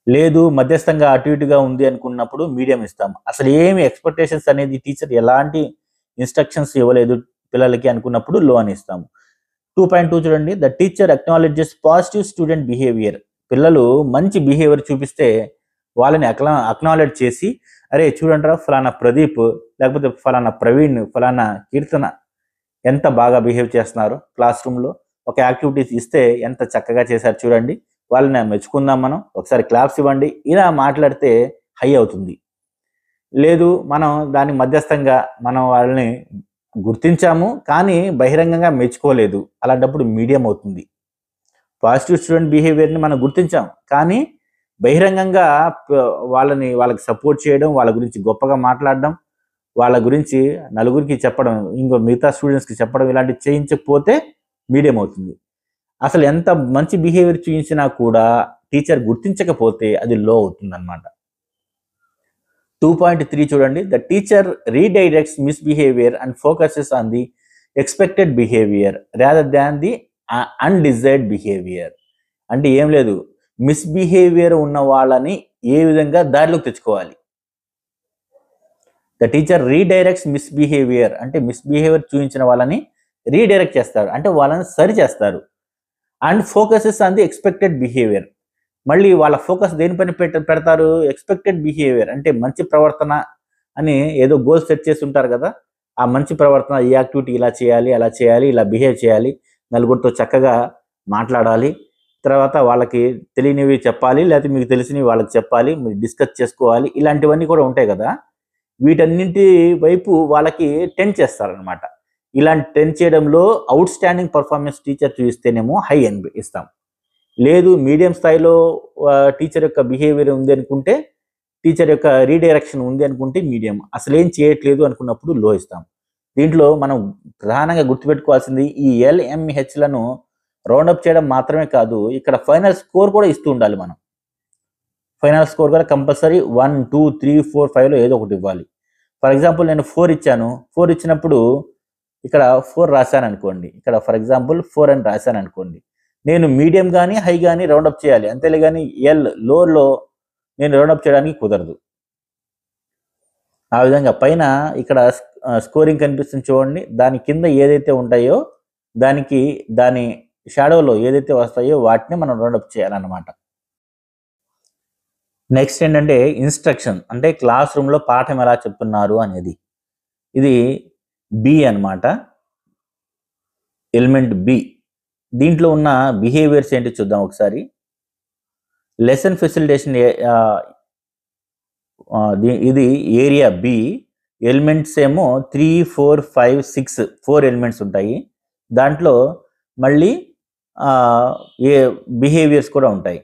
లేదు మధ్యస్థంగా అటు ఇటుగా ఉంది అనుకున్నప్పుడు మీడియం ఇస్తాం. అసలు ఏమి ఎక్స్పెక్టేషన్స్ అనేది టీచర్ ఎలాంటి ఇన్స్ట్రక్షన్స్ ఇవ్వలేదు పిల్లలకి అనుకున్నప్పుడు లో అని ఇస్తాము. 2.2 చూడండి. The teacher acknowledges positive student behaviour. పిల్లలు మంచి బిహేవియర్ చూపిస్తే వాళ్ళని అక్నాలెడ్జ్ చేసి, అరే చూడండిరా ఫలానా ప్రదీప్, లేకపోతే ఫలానా ప్రవీణ్, ఫలానా కీర్తన ఎంత బాగా బిహేవ్ చేస్తున్నారు క్లాస్ రూమ్లో, ఒక యాక్టివిటీస్ ఇస్తే ఎంత చక్కగా చేశారు చూడండి, వాళ్ళని మెచ్చుకుందాం, మనం ఒకసారి క్లాప్స్ ఇవ్వండి, ఇలా మాట్లాడితే హై అవుతుంది. లేదు మనం దాని మధ్యస్థంగా మనం వాళ్ళని గుర్తించాము కానీ బహిరంగంగా మెచ్చుకోలేదు, అలాంటప్పుడు మీడియం అవుతుంది. పాజిటివ్ స్టూడెంట్ బిహేవియర్ని మనం గుర్తించాం కానీ బహిరంగంగా వాళ్ళకి సపోర్ట్ చేయడం, వాళ్ళ గురించి గొప్పగా మాట్లాడడం, వాళ్ళ గురించి నలుగురికి చెప్పడం, ఇంకో మిగతా స్టూడెంట్స్కి చెప్పడం, ఇలాంటివి చేయించకపోతే మీడియం అవుతుంది. అసలు ఎంత మంచి బిహేవియర్ చూపించినా కూడా టీచర్ గుర్తించకపోతే అది లో అవుతుంది అన్నమాట. 2.3 చూడండి. The teacher redirects misbehaviour and focuses on the expected behaviour rather than the undesired behaviour. అంటే ఏం లేదు, మిస్బిహేవియర్ ఉన్న వాళ్ళని ఏ విధంగా దారిలోకి తెచ్చుకోవాలి. ద టీచర్ రీడైరెక్ట్స్ మిస్బిహేవియర్ అంటే మిస్బిహేవియర్ చూపించిన వాళ్ళని రీడైరెక్ట్ చేస్తారు, అంటే వాళ్ళని సరి చేస్తారు. And focuses on the expected behaviour, మళ్ళీ వాళ్ళ ఫోకస్ దేనిపైన పెడతారు, ఎక్స్పెక్టెడ్ బిహేవియర్ అంటే మంచి ప్రవర్తన అని ఏదో గోల్ సెట్ చేసి ఉంటారు కదా, ఆ మంచి ప్రవర్తన, ఈ యాక్టివిటీ ఇలా చేయాలి, అలా చేయాలి, ఇలా బిహేవ్ చేయాలి, నలుగురితో చక్కగా మాట్లాడాలి, తర్వాత వాళ్ళకి తెలియనివి చెప్పాలి, లేకపోతే మీకు తెలిసినవి వాళ్ళకి చెప్పాలి, మీరు డిస్కస్ చేసుకోవాలి, ఇలాంటివన్నీ కూడా ఉంటాయి కదా, వీటన్నింటి వైపు వాళ్ళకి టెండ్ చేస్తారనమాట. ఇలాంటి టెండ్ చేయడంలో అవుట్ స్టాండింగ్ పర్ఫార్మెన్స్ టీచర్ చూపిస్తేనేమో హై అని ఇస్తాం. లేదు మీడియం స్థాయిలో టీచర్ యొక్క బిహేవియర్ ఉంది అనుకుంటే, టీచర్ యొక్క రీడైరెక్షన్ ఉంది అనుకుంటే మీడియం, అసలేం చేయట్లేదు అనుకున్నప్పుడు లో ఇస్తాం. దీంట్లో మనం ప్రధానంగా గుర్తుపెట్టుకోవాల్సింది ఈ LMHలను రౌండప్ చేయడం మాత్రమే కాదు, ఇక్కడ ఫైనల్ స్కోర్ కూడా ఇస్తూ ఉండాలి. మనం ఫైనల్ స్కోర్ కూడా కంపల్సరీ 1, 2, 3, 4, 5లో ఏదో ఒకటి ఇవ్వాలి. ఫర్ ఎగ్జాంపుల్ నేను 4 ఇచ్చాను, 4 ఇచ్చినప్పుడు ఇక్కడ 4 రాశాను అనుకోండి, ఇక్కడ ఫర్ ఎగ్జాంపుల్ 4 అని రాశాను అనుకోండి, నేను మీడియం కానీ హై కానీ రౌండప్ చేయాలి, అంతేలే కానీ లోలో నేను రౌండప్ చేయడానికి కుదరదు. ఆ విధంగా పైన ఇక్కడ స్కోరింగ్ కనిపిస్తుంది చూడండి, దాని కింద ఏదైతే ఉంటాయో దాని షాడోలో ఏదైతే వస్తాయో వాటిని మనం రౌండప్ చేయాలన్నమాట. నెక్స్ట్ ఏంటంటే ఇన్స్ట్రక్షన్, అంటే క్లాస్ రూమ్లో పాఠం ఎలా చెప్తున్నారు అనేది. ఇది బి అన్నమాట, ఎలిమెంట్ బి. దీంట్లో ఉన్న బిహేవియర్స్ ఏంటి చూద్దాం ఒకసారి. లెసన్ ఫెసిలిటేషన్, ఇది ఏరియా బి. ఎలిమెంట్స్ ఏమో 3, 4, 5, 6 4 ఎలిమెంట్స్ ఉంటాయి. దాంట్లో మళ్ళీ ఏ బిహేవియర్స్ కూడా ఉంటాయి.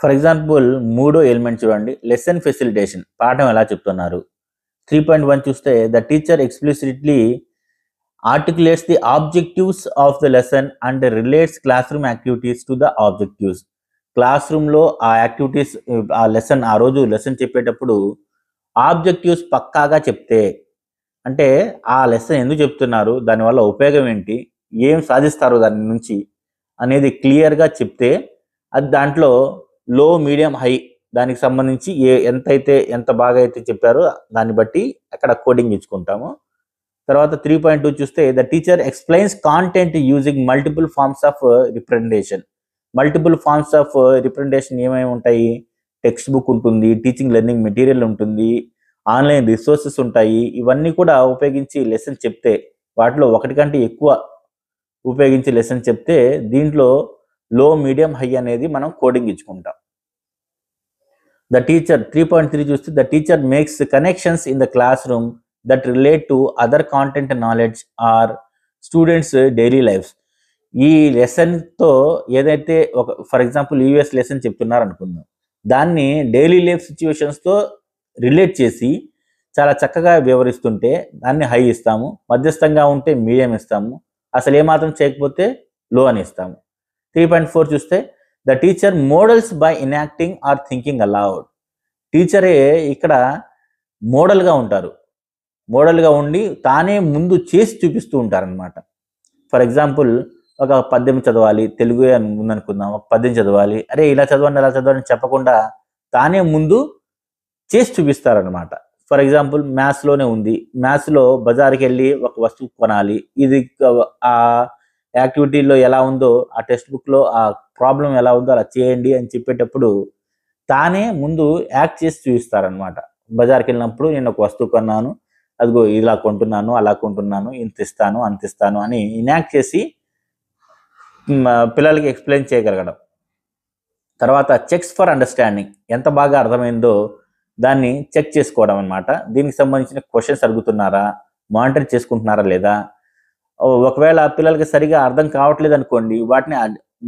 ఫర్ ఎగ్జాంపుల్ 3వ ఎలిమెంట్ చూడండి, లెసన్ ఫెసిలిటేషన్, పాఠం ఎలా చెప్తున్నారు. 3.1 చూస్తే the teacher explicitly articulates the objectives of the lesson and relates classroom activities to the objectives. క్లాస్ రూమ్లో ఆ యాక్టివిటీస్, ఆ లెసన్, ఆ రోజు లెసన్ చెప్పేటప్పుడు ఆబ్జెక్టివ్స్ పక్కాగా చెప్తే, అంటే ఆ లెసన్ ఎందుకు చెప్తున్నారు, దానివల్ల ఉపయోగం ఏంటి, ఏం సాధిస్తారు దాని నుంచి అనేది క్లియర్గా చెప్తే, అది దాంట్లో లో, మీడియం, హై దానికి సంబంధించి ఎంత బాగా అయితే చెప్పారో దాన్ని బట్టి అక్కడ కోడింగ్ ఇచ్చుకుంటాము. తర్వాత 3.2 చూస్తే the teacher explains content using multiple forms of representation. Multiple forms of representation ఏమేమి ఉంటాయి, టెక్స్ట్ బుక్ ఉంటుంది, టీచింగ్ లెర్నింగ్ మెటీరియల్ ఉంటుంది, ఆన్లైన్ రిసోర్సెస్ ఉంటాయి. ఇవన్నీ కూడా ఉపయోగించి లెసన్ చెప్తే, వాటిలో ఒకటి కంటే ఎక్కువ ఉపయోగించి లెసన్ చెప్తే దీంట్లో లో, మీడియం, హై అనేది మనం కోడింగ్ ఇచ్చుకుంటాం. ద టీచర్ 3.3 చూస్తే the teacher makes connections in the classroom that relate to other content knowledge or students daily lifes. ఈ లెసన్తో ఏదైతే ఒక ఫర్ ఎగ్జాంపుల్ యూఎస్ లెసన్ చెప్తున్నారు అనుకుందాం, దాన్ని డైలీ లైఫ్ సిచ్యువేషన్స్తో రిలేట్ చేసి చాలా చక్కగా వివరిస్తుంటే దాన్ని హై ఇస్తాము, మధ్యస్థంగా ఉంటే మీడియం ఇస్తాము, అసలు ఏమాత్రం చేయకపోతే లో అని ఇస్తాము. 3.4 చూస్తే the teacher models by enacting or thinking aloud. టీచరే ఇక్కడ మోడల్గా ఉంటారు, మోడల్గా ఉండి తానే ముందు చేసి చూపిస్తూ ఉంటారనమాట. ఫర్ ఎగ్జాంపుల్ ఒక పద్యం చదవాలి, తెలుగు ఉందనుకుందాం, ఒక పద్యం చదవాలి, అరే ఇలా చదవండి అలా చదవండి చెప్పకుండా తానే ముందు చేసి చూపిస్తారనమాట. ఫర్ ఎగ్జాంపుల్ మ్యాథ్స్లోనే ఉంది, మ్యాథ్స్లో బజార్కి వెళ్ళి ఒక వస్తువు కొనాలి, ఇది ఆ యాక్టివిటీలో ఎలా ఉందో ఆ టెక్స్ట్ బుక్లో ఆ ప్రాబ్లం ఎలా ఉందో అలా చేయండి అని చెప్పేటప్పుడు తానే ముందు యాక్ట్ చేసి చూపిస్తారనమాట. బజార్కి వెళ్ళినప్పుడు నేను ఒక వస్తువు కొన్నాను, అదిగో ఇలా కొంటున్నాను, అలా కొంటున్నాను, ఇంత ఇస్తాను అంత ఇస్తాను అని ఇన్యాక్ట్ చేసి పిల్లలకి ఎక్స్ప్లెయిన్ చేయగలగడం. తర్వాత చెక్స్ ఫర్ అండర్స్టాండింగ్, ఎంత బాగా అర్థమైందో దాన్ని చెక్ చేసుకోవడం అనమాట. దీనికి సంబంధించిన క్వశ్చన్స్ అడుగుతున్నారా, మానిటర్ చేసుకుంటున్నారా లేదా, ఒకవేళ పిల్లలకి సరిగా అర్థం కావట్లేదు అనుకోండి, వాటిని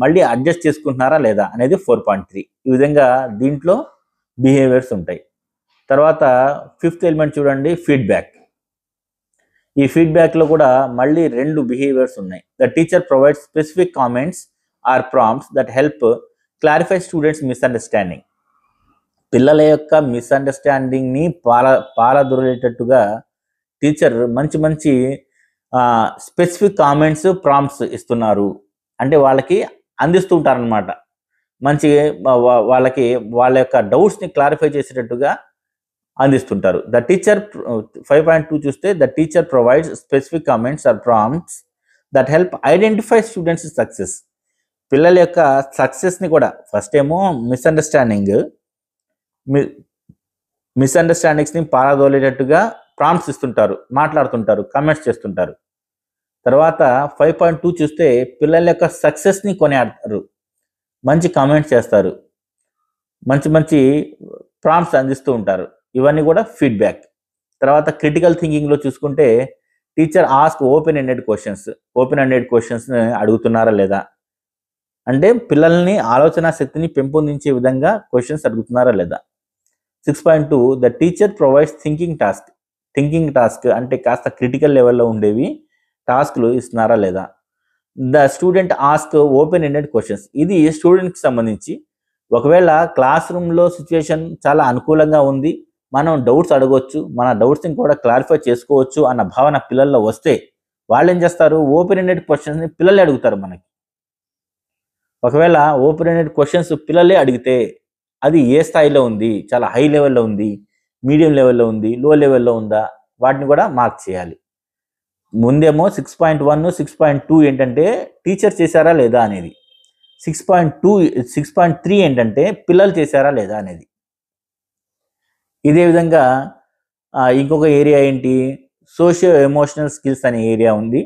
మళ్ళీ అడ్జస్ట్ చేసుకుంటున్నారా లేదా అనేది 4.3. ఈ విధంగా దీంట్లో బిహేవియర్స్ ఉంటాయి. తర్వాత 5th ఎలిమెంట్ చూడండి, ఫీడ్బ్యాక్. ఈ ఫీడ్బ్యాక్లో కూడా మళ్ళీ 2 బిహేవియర్స్ ఉన్నాయి. The teacher provides specific comments or prompts that help clarify students misunderstanding. పిల్లల యొక్క మిస్అండర్స్టాండింగ్ని పారదొరేటట్టుగా టీచర్ మంచి మంచి స్పెసిఫిక్ కామెంట్స్, ప్రాంప్ట్స్ ఇస్తున్నారు అంటే వాళ్ళకి అందిస్తూ ఉంటారనమాట. మంచి వాళ్ళకి వాళ్ళ యొక్క డౌట్స్ని క్లారిఫై చేసేటట్టుగా అందిస్తుంటారు. ద టీచర్ 5.2 చూస్తే the teacher provides specific comments or prompts that help identify students success. పిల్లల యొక్క సక్సెస్ని కూడా ఫస్ట్ ఏమో మిస్అండర్స్టాండింగ్స్ని పారదోలేటట్టుగా ప్రాంప్ట్స్ ఇస్తుంటారు, మాట్లాడుతుంటారు, కామెంట్స్ చేస్తుంటారు. తర్వాత 5.2 చూస్తే పిల్లల యొక్క సక్సెస్ని కొనియాడతారు, మంచి కామెంట్స్ చేస్తారు, మంచి మంచి ప్రాంప్ట్స్ అందిస్తూ ఉంటారు. ఇవన్నీ కూడా ఫీడ్బ్యాక్. తర్వాత క్రిటికల్ థింకింగ్లో చూసుకుంటే టీచర్ ఆస్క్ ఓపెన్ ఎండెడ్ క్వశ్చన్స్ని అడుగుతున్నారా లేదా, అంటే పిల్లల్ని ఆలోచన శక్తిని పెంపొందించే విధంగా క్వశ్చన్స్ అడుగుతున్నారా లేదా. 6.2 the teacher provides thinking task అంటే కాస్త క్రిటికల్ లెవెల్లో ఉండేవి టాస్క్లు ఇస్తున్నారా లేదా. The student ask open ended questions, ఇది స్టూడెంట్కి సంబంధించి ఒకవేళ క్లాస్ రూమ్లో సిచ్యువేషన్ చాలా అనుకూలంగా ఉంది, మనం డౌట్స్ అడగవచ్చు, మన డౌట్స్ని కూడా క్లారిఫై చేసుకోవచ్చు అన్న భావన పిల్లల్లో వస్తే వాళ్ళు ఏం చేస్తారు, ఓపెన్ ఎండెడ్ క్వశ్చన్స్ని పిల్లలే అడుగుతారు మనకి. ఒకవేళ ఓపెన్ ఎండెడ్ క్వశ్చన్స్ పిల్లలే అడిగితే అది ఏ స్థాయిలో ఉంది, చాలా హై లెవెల్లో ఉంది, మీడియం లెవెల్లో ఉంది, లో లెవెల్లో ఉందా, వాటిని కూడా మార్క్ చేయాలి. ముందేమో 6.1, 6.2 ఏంటంటే టీచర్ చేశారా లేదా అనేది, 6.3 ఏంటంటే పిల్లలు చేశారా లేదా అనేది. ఇదే విధంగా ఇంకొక ఏరియా ఏంటి, సోషియో ఎమోషనల్ స్కిల్స్ అనే ఏరియా ఉంది.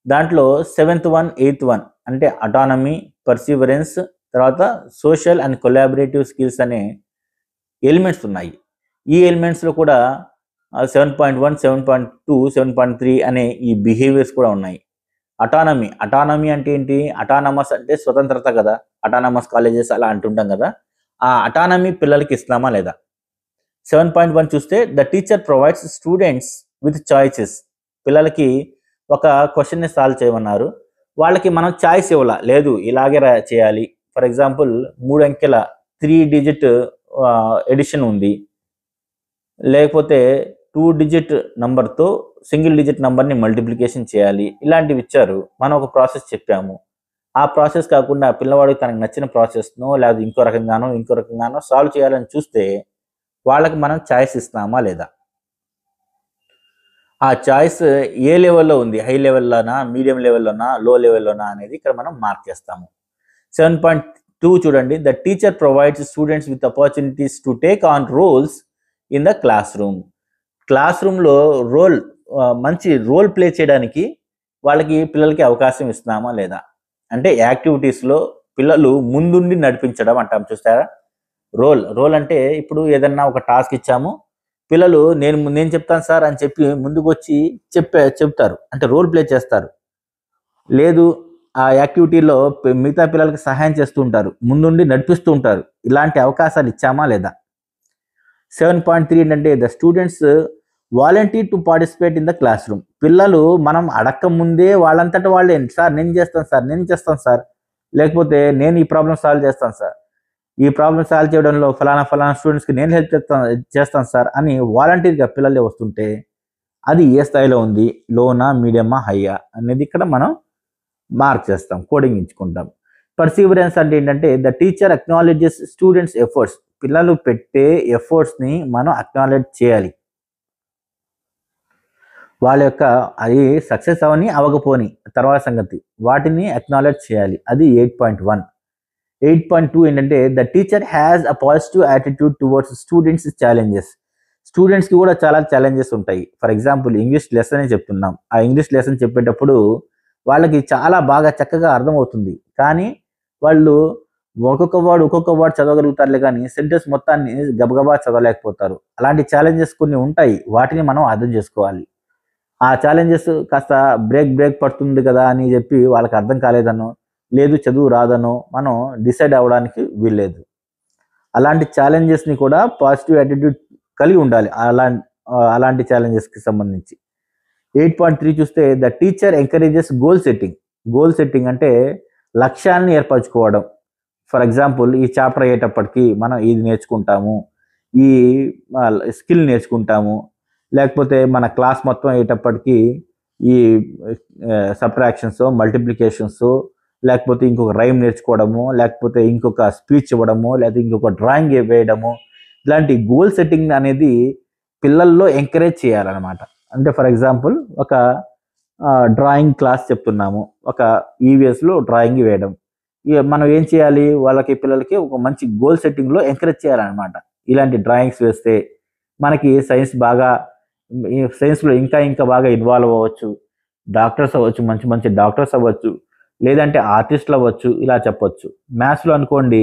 దాంట్లో 7th 1, 8th 1 అంటే అటానమీ, పర్సివరెన్స్, తర్వాత సోషల్ అండ్ కొలాబరేటివ్ స్కిల్స్ అనే ఎలిమెంట్స్ ఉన్నాయి. ఈ ఎలిమెంట్స్లో కూడా 7.1, 7.2, 7.3 అనే ఈ బిహేవియర్స్ కూడా ఉన్నాయి. అటానమీ అంటే ఏంటి, అటానమస్ అంటే స్వతంత్రత కదా, అటానమస్ కాలేజెస్ అలా అంటుంటాం కదా, ఆ అటానమీ పిల్లలకి ఇస్తామా లేదా. 7.1 చూస్తే the teacher provides students with choices. పిల్లలకి ఒక క్వశ్చన్ని సాల్వ్ చేయమన్నారు, వాళ్ళకి మనం చాయిస్ ఇవ్వాల, లేదు ఇలాగే చేయాలి. ఫర్ ఎగ్జాంపుల్ 3 అంకెల 3 డిజిట్ ఎడిషన్ ఉంది, లేకపోతే 2 డిజిట్ నంబర్తో సింగిల్ డిజిట్ నంబర్ని మల్టిప్లికేషన్ చేయాలి, ఇలాంటివి ఇచ్చారు. మనం ఒక ప్రాసెస్ చెప్పాము, ఆ ప్రాసెస్ కాకుండా పిల్లవాడికి తనకు నచ్చిన ప్రాసెస్నో లేదా ఇంకో రకంగానో సాల్వ్ చేయాలని చూస్తే వాళ్ళకి మనం చాయిస్ ఇస్తున్నామా లేదా. ఆ చాయిస్ ఏ లెవెల్లో ఉంది, హై లెవెల్లోనా, మీడియం లెవెల్లోనా, లో లెవెల్లోనా అనేది ఇక్కడ మనం మార్క్ చేస్తాము. 7.2 చూడండి, the teacher provides students with opportunities to take on roles in the class రూమ్లో మంచి రోల్ ప్లే చేయడానికి పిల్లలకి అవకాశం ఇస్తున్నామా లేదా. అంటే యాక్టివిటీస్లో పిల్లలు ముందుండి నడిపించడం అంటాం చూస్తారా. రోల్ అంటే ఇప్పుడు ఏదన్నా ఒక టాస్క్ ఇచ్చాము, పిల్లలు నేను చెప్తాను సార్ అని చెప్పి ముందుకు వచ్చి చెప్తారు, అంటే రోల్ ప్లే చేస్తారు. లేదు ఆ యాక్టివిటీలో మిగతా పిల్లలకి సహాయం చేస్తూ ఉంటారు, ముందుండి నడిపిస్తూ ఉంటారు. ఇలాంటి అవకాశాలు ఇచ్చామా లేదా? 7.3 ఏంటంటే the students volunteer to participate in the class room. పిల్లలు మనం అడక్క ముందే వాళ్ళంతటా వాళ్ళే, సార్ నేను చేస్తాను సార్, లేకపోతే నేను ఈ ప్రాబ్లం సాల్వ్ చేస్తాను సార్, ఈ ప్రాబ్లం సాల్వ్ చేయడంలో ఫలానా స్టూడెంట్స్కి నేను హెల్ప్ చేస్తాను సార్ అని వాలంటీర్గా పిల్లలే వస్తుంటే అది ఏ స్థాయిలో ఉంది, లోనా, మీడియమా, హైయా అనేది ఇక్కడ మనం మార్క్ చేస్తాం, కోడింగ్ ఇచ్చుకుంటాం. పర్సీవరెన్స్ అంటే ఏంటంటే ద టీచర్ అక్నాలెడ్జెస్ స్టూడెంట్స్ ఎఫర్ట్స్. పిల్లలు పెట్టే ఎఫర్ట్స్ని మనం అక్నాలెడ్జ్ చేయాలి. వాళ్ళ యొక్క అది సక్సెస్ అవని అవ్వకపోని తర్వాత సంగతి, వాటిని అక్నాలెడ్జ్ చేయాలి. అది 8.1. 8.2 ఏంటంటే the teacher has a positive attitude towards students challenges. స్టూడెంట్స్కి కూడా చాలా ఛాలెంజెస్ ఉంటాయి. ఫర్ ఎగ్జాంపుల్ ఇంగ్లీష్ లెసన్ చెప్తున్నాం, ఆ ఇంగ్లీష్ లెసన్ చెప్పేటప్పుడు వాళ్ళకి చాలా బాగా చక్కగా అర్థమవుతుంది, కానీ వాళ్ళు ఒక్కొక్క వర్డ్ చదవగలుగుతారులే కానీ సెంటెన్స్ మొత్తాన్ని గబగబా చదవలేకపోతారు. అలాంటి ఛాలెంజెస్ కొన్ని ఉంటాయి, వాటిని మనం అర్థం చేసుకోవాలి. ఆ ఛాలెంజెస్ కాస్త బ్రేక్ పడుతుంది కదా అని చెప్పి వాళ్ళకి అర్థం కాలేదనో, లేదు చదువు రాదనో మనం డిసైడ్ అవ్వడానికి వీల్లేదు. అలాంటి ఛాలెంజెస్ని కూడా పాజిటివ్ యాటిట్యూడ్ కలిగి ఉండాలి అలాంటి ఛాలెంజెస్కి సంబంధించి. 8.3 చూస్తే the teacher encourages goal setting అంటే లక్ష్యాన్ని ఏర్పరచుకోవడం. ఫర్ ఎగ్జాంపుల్ ఈ చాప్టర్ అయ్యేటప్పటికి మనం ఇది నేర్చుకుంటాము, ఈ స్కిల్ నేర్చుకుంటాము, లేకపోతే మన క్లాస్ మొత్తం అయ్యేటప్పటికి ఈ సబ్ట్రాక్షన్స్, మల్టిప్లికేషన్స్, లేకపోతే ఇంకొక రైమ్ నేర్చుకోవడము, లేకపోతే ఇంకొక స్పీచ్ ఇవ్వడము, లేకపోతే ఇంకొక డ్రాయింగ్ వేయడము, ఇలాంటి గోల్ సెట్టింగ్ అనేది పిల్లల్లో ఎంకరేజ్ చేయాలన్నమాట. అంటే ఫర్ ఎగ్జాంపుల్ ఒక డ్రాయింగ్ క్లాస్ చెప్తున్నాము, ఒక ఈవీఎస్లో డ్రాయింగ్ వేయడం, మనం ఏం చేయాలి, వాళ్ళకి పిల్లలకి ఒక మంచి గోల్ సెట్టింగ్లో ఎంకరేజ్ చేయాలన్నమాట. ఇలాంటి డ్రాయింగ్స్ వేస్తే మనకి సైన్స్లో ఇంకా బాగా ఇన్వాల్వ్ అవ్వచ్చు, డాక్టర్స్ అవ్వచ్చు, మంచి డాక్టర్స్ అవ్వచ్చు, లేదంటే ఆర్టిస్టులు అవ్వచ్చు, ఇలా చెప్పొచ్చు. మ్యాథ్స్లో అనుకోండి,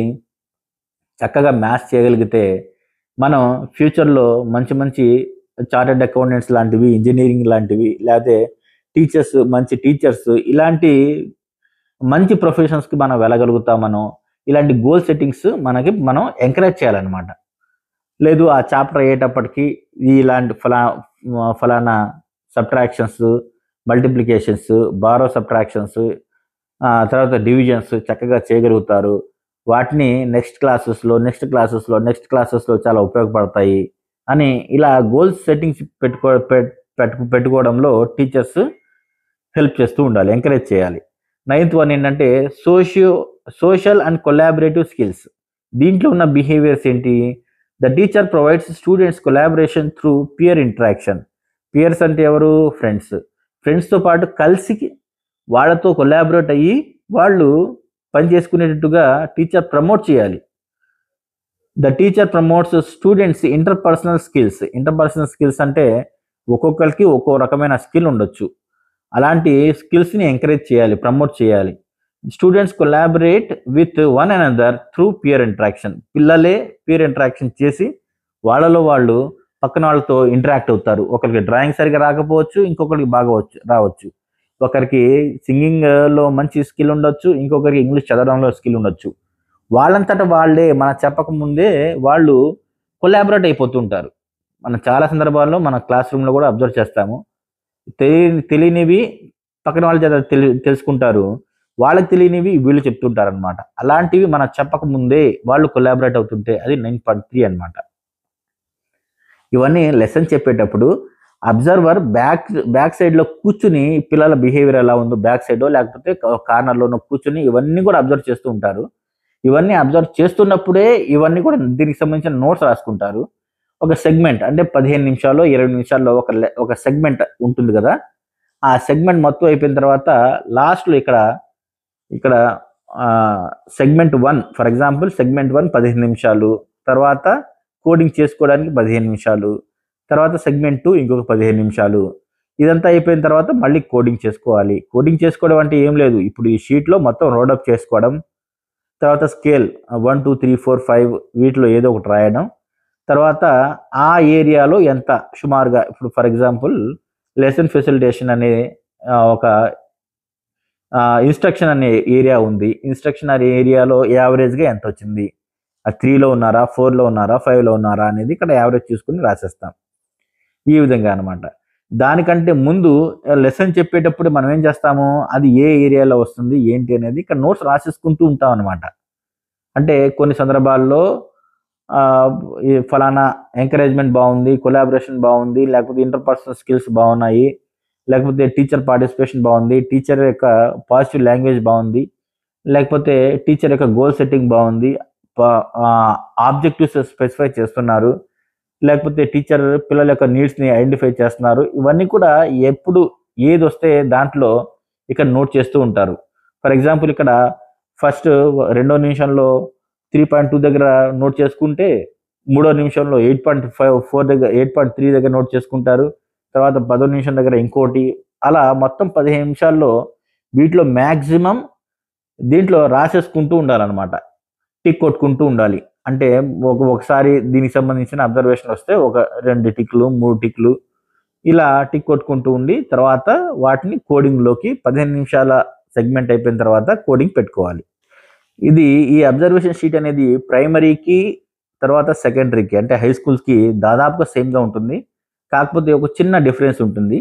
చక్కగా మ్యాథ్స్ చేయగలిగితే మనం ఫ్యూచర్లో మంచి చార్టెడ్ అకౌంటెంట్స్ లాంటివి, ఇంజనీరింగ్ లాంటివి, లేకపోతే మంచి టీచర్స్, ఇలాంటి మంచి ప్రొఫెషన్స్కి మనం వెళ్ళగలుగుతామనో, ఇలాంటి గోల్ సెట్టింగ్స్ మనం ఎంకరేజ్ చేయాలన్నమాట. లేదు ఆ చాప్టర్ అయ్యేటప్పటికి ఇలాంటి ఫలానా సబ్ట్రాక్షన్స్, మల్టిప్లికేషన్స్, బారో సబ్ట్రాక్షన్స్, తర్వాత డివిజన్స్ చక్కగా చేయగలుగుతారు, వాటిని నెక్స్ట్ క్లాసెస్లో చాలా ఉపయోగపడతాయి అని ఇలా గోల్ సెట్టింగ్స్ పెట్టుకోవడంలో టీచర్స్ హెల్ప్ చేస్తూ ఉండాలి, ఎంకరేజ్ చేయాలి. 9th వన్ ఏంటంటే సోషల్ అండ్ కొలాబరేటివ్ స్కిల్స్. దీంట్లో ఉన్న బిహేవియర్స్ ఏంటి? The teacher provides students collaboration through peer interaction. Peers అంటే ఎవరు? ఫ్రెండ్స్తో పాటు కలిసి వాళ్ళతో కొలాబరేట్ అయ్యి వాళ్ళు పనిచేసుకునేటట్టుగా టీచర్ ప్రమోట్ చేయాలి. The teacher promotes students interpersonal skills అంటే ఒక్కొక్కరికి ఒక్కో రకమైన స్కిల్ ఉండొచ్చు, అలాంటి స్కిల్స్ని ఎంకరేజ్ చేయాలి, ప్రమోట్ చేయాలి. Students collaborate with one another through peer interaction. పిల్లలే పియర్ ఇంటరాక్షన్ చేసి వాళ్ళలో వాళ్ళు పక్కన వాళ్ళతో ఇంటరాక్ట్ అవుతారు. ఒకరికి డ్రాయింగ్ సరిగా రాకపోవచ్చు, ఇంకొకరికి బాగా రావచ్చు. ఒకరికి సింగింగ్లో మంచి స్కిల్ ఉండొచ్చు, ఇంకొకరికి ఇంగ్లీష్ చదవడంలో స్కిల్ ఉండొచ్చు. వాళ్ళంతటా వాళ్ళే మన చెప్పకముందే వాళ్ళు కొలాబరేట్ అయిపోతుంటారు. మనం చాలా సందర్భాల్లో మన క్లాస్ రూమ్లో కూడా అబ్జర్వ్ చేస్తాము. తెలియనివి పక్కన వాళ్ళ చేత తెలుసుకుంటారు, వాళ్ళకి తెలియనివి వీళ్ళు చెప్తుంటారు అనమాట. అలాంటివి మనం చెప్పకముందే వాళ్ళు కొలాబరేట్ అవుతుంటే అది 9.3 అనమాట. ఇవన్నీ లెసన్ చెప్పేటప్పుడు అబ్జర్వర్ బ్యాక్ సైడ్లో కూర్చుని పిల్లల బిహేవియర్ ఎలా ఉందో బ్యాక్ సైడో లేకపోతే కార్నర్లోనో కూర్చుని ఇవన్నీ కూడా అబ్జర్వ్ చేస్తూ ఉంటారు. ఇవన్నీ అబ్జర్వ్ చేస్తున్నప్పుడే ఇవన్నీ కూడా దీనికి సంబంధించిన నోట్స్ రాసుకుంటారు. ఒక సెగ్మెంట్ అంటే 15 నిమిషాల్లో 20 నిమిషాల్లో ఒక సెగ్మెంట్ ఉంటుంది కదా, ఆ సెగ్మెంట్ మొత్తం అయిపోయిన తర్వాత లాస్ట్లో ఇక్కడ సెగ్మెంట్ 1 ఫర్ ఎగ్జాంపుల్ సెగ్మెంట్ 1 15 నిమిషాలు, తర్వాత కోడింగ్ చేసుకోవడానికి 15 నిమిషాలు, తర్వాత సెగ్మెంట్ 2 ఇంకొక 15 నిమిషాలు. ఇదంతా అయిపోయిన తర్వాత మళ్ళీ కోడింగ్ చేసుకోవాలి. కోడింగ్ చేసుకోవడం అంటే ఏం లేదు, ఇప్పుడు ఈ షీట్లో మొత్తం రోడప్ చేసుకోవడం, తర్వాత స్కేల్ 1 2 3 4 5 వీటిలో ఏదో ఒకటి రాయడం. తర్వాత ఆ ఏరియాలో ఎంత సుమారుగా, ఇప్పుడు ఫర్ ఎగ్జాంపుల్ లెసన్ ఫెసిలిటేషన్ అనే ఒక ఇన్స్ట్రక్షన్ అనే ఏరియా ఉంది. ఇన్స్ట్రక్షన్ అనే ఏరియాలో యావరేజ్గా ఎంత వచ్చింది, 3లో ఉన్నారా, 4లో ఉన్నారా, 5లో ఉన్నారా అనేది ఇక్కడ యావరేజ్ చూసుకుని రాసేస్తాం. ఈ విధంగా అనమాట. దానికంటే ముందు లెసన్ చెప్పేటప్పుడు మనం ఏం చేస్తాము, అది ఏ ఏరియాలో వస్తుంది ఏంటి అనేది ఇక్కడ నోట్స్ రాసేసుకుంటూ ఉంటాం అనమాట. అంటే కొన్ని సందర్భాల్లో ఈ ఫలానా ఎంకరేజ్మెంట్ బాగుంది, కొలాబరేషన్ బాగుంది, లేకపోతే ఇంటర్పర్సనల్ స్కిల్స్ బాగున్నాయి, లేకపోతే టీచర్ పార్టిసిపేషన్ బాగుంది, టీచర్ యొక్క పాజిటివ్ లాంగ్వేజ్ బాగుంది, లేకపోతే టీచర్ యొక్క గోల్ సెట్టింగ్ బాగుంది, ఆబ్జెక్టివ్స్ స్పెసిఫై చేస్తున్నారు, లేకపోతే టీచర్ పిల్లల యొక్క నీడ్స్ని ఐడెంటిఫై చేస్తున్నారు. ఇవన్నీ కూడా ఎప్పుడు ఏది వస్తే దాంట్లో ఇక్కడ నోట్ చేస్తూ ఉంటారు. ఫర్ ఎగ్జాంపుల్ ఇక్కడ ఫస్ట్ 2వ నిమిషంలో 3.2 దగ్గర నోట్ చేసుకుంటే 3వ నిమిషంలో 8.4 దగ్గర 8.3 దగ్గర నోట్ చేసుకుంటారు. తర్వాత 10వ నిమిషం దగ్గర ఇంకోటి, అలా మొత్తం 15 నిమిషాల్లో వీటిలో మ్యాక్సిమం దీంట్లో రాసేసుకుంటూ ఉండాలన్నమాట. టిక్ కొట్టుకుంటూ ఉండాలి. అంటే ఒకసారి దీనికి సంబంధించిన అబ్జర్వేషన్ వస్తే ఒక 2 టిక్లు 3 టిక్లు ఇలా టిక్ కొట్టుకుంటూ ఉండి తర్వాత వాటిని కోడింగ్లోకి 15 నిమిషాల సెగ్మెంట్ అయిపోయిన తర్వాత కోడింగ్ పెట్టుకోవాలి. ఇది ఈ అబ్జర్వేషన్ షీట్ అనేది ప్రైమరీకి తర్వాత సెకండరీకి అంటే హై స్కూల్స్కి దాదాపుగా సేమ్గా ఉంటుంది. కాకపోతే ఒక చిన్న డిఫరెన్స్ ఉంటుంది.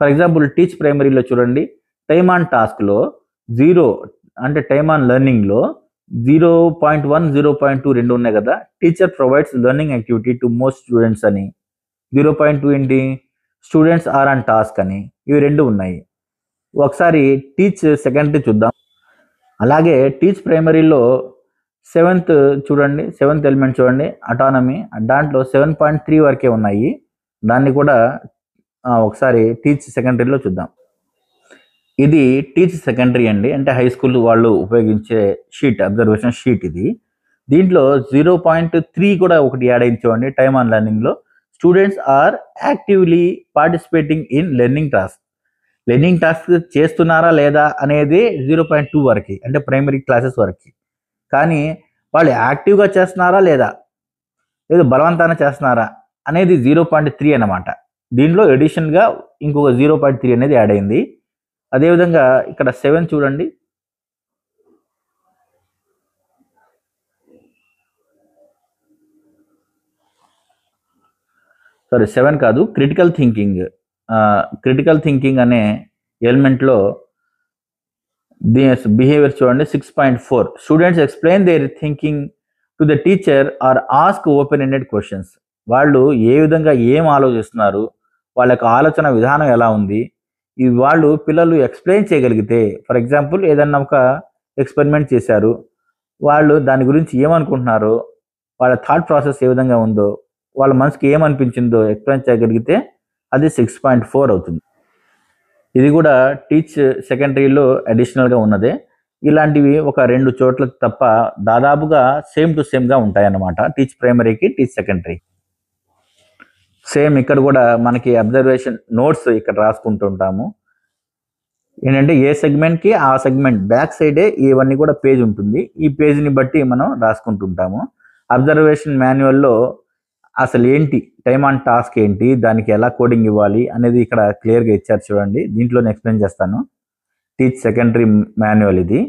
ఫర్ ఎగ్జాంపుల్ టీచ్ ప్రైమరీలో చూడండి, టైమ్ ఆన్ టాస్క్లో 0 అంటే టైమ్ ఆన్ లెర్నింగ్లో 0.1 0.2 రెండు ఉన్నాయి కదా. Teacher provides learning activity to most students అని, 0.2 ఏంటి స్టూడెంట్స్ ఆర్ ఆన్ టాస్క్ అని, ఇవి రెండు ఉన్నాయి. ఒకసారి టీచ్ సెకండరీ చూద్దాం. అలాగే టీచ్ ప్రైమరీలో 7th చూడండి, 7th ఎలిమెంట్ చూడండి, అటానమీ, దాంట్లో 7.3 వరకే ఉన్నాయి. దాన్ని కూడా ఒకసారి టీచ్ సెకండరీలో చూద్దాం. ఇది టీచ్ సెకండరీ అండి, అంటే హై స్కూల్ వాళ్ళు ఉపయోగించే షీట్, అబ్జర్వేషన్ షీట్ ఇది. దీంట్లో 0.3 కూడా ఒకటి యాడ్ అయింది చూడండి. టైమ్ ఆన్ లెర్నింగ్లో students are actively participating in learning task. Learning task చేస్తున్నారా లేదా అనేది 0.2 వరకు, అంటే ప్రైమరీ క్లాసెస్ వరకు. కానీ వాళ్ళు యాక్టివ్గా చేస్తున్నారా లేదా, లేదు బలవంతాన చేస్తున్నారా అనేది 0.3 అన్నమాట. దీనిలో ఎడిషన్గా ఇంకొక 0.3 అనేది యాడ్ అయింది. అదేవిధంగా ఇక్కడ 7 చూడండి, సారీ 7 కాదు, క్రిటికల్ థింకింగ్. క్రిటికల్ థింకింగ్ అనే ఎలిమెంట్లో బిహేవియర్ చూడండి, 6.4 students explain their thinking to the teacher or ask open ended questions. వాళ్ళు ఏ విధంగా ఏం ఆలోచిస్తున్నారు, వాళ్ళ యొక్క ఆలోచన విధానం ఎలా ఉంది, ఇది వాళ్ళు పిల్లలు ఎక్స్ప్లెయిన్ చేయగలిగితే, ఫర్ ఎగ్జాంపుల్ ఏదన్నా ఒక ఎక్స్పెరిమెంట్ చేశారు, వాళ్ళు దాని గురించి ఏమనుకుంటున్నారో, వాళ్ళ థాట్ ప్రాసెస్ ఏ విధంగా ఉందో, వాళ్ళ మనసుకి ఏమనిపించిందో ఎక్స్ప్లెయిన్ చేయగలిగితే అది 6.4 అవుతుంది. ఇది కూడా టీచ్ సెకండరీలో అడిషనల్గా ఉన్నదే. ఇలాంటివి ఒక 2 చోట్ల తప్ప దాదాపుగా సేమ్ టు సేమ్గా ఉంటాయన్నమాట, టీచ్ ప్రైమరీకి టీచ్ సెకండరీ. సేమ్ ఇక్కడ కూడా మనకి అబ్జర్వేషన్ నోట్స్ ఇక్కడ రాసుకుంటుంటాము. ఏంటంటే ఏ సెగ్మెంట్కి ఆ సెగ్మెంట్ బ్యాక్ సైడే ఇవన్నీ కూడా పేజ్ ఉంటుంది. ఈ పేజ్ని బట్టి మనం రాసుకుంటుంటాము. అబ్జర్వేషన్ మాన్యువల్లో అసలు ఏంటి టైమ్ ఆన్ టాస్క్ ఏంటి, దానికి ఎలా కోడింగ్ ఇవ్వాలి అనేది ఇక్కడ క్లియర్గా ఇచ్చారు చూడండి. దీంట్లోనే ఎక్స్ప్లెయిన్ చేస్తాను. టీచ్ సెకండరీ మాన్యువల్ ఇది.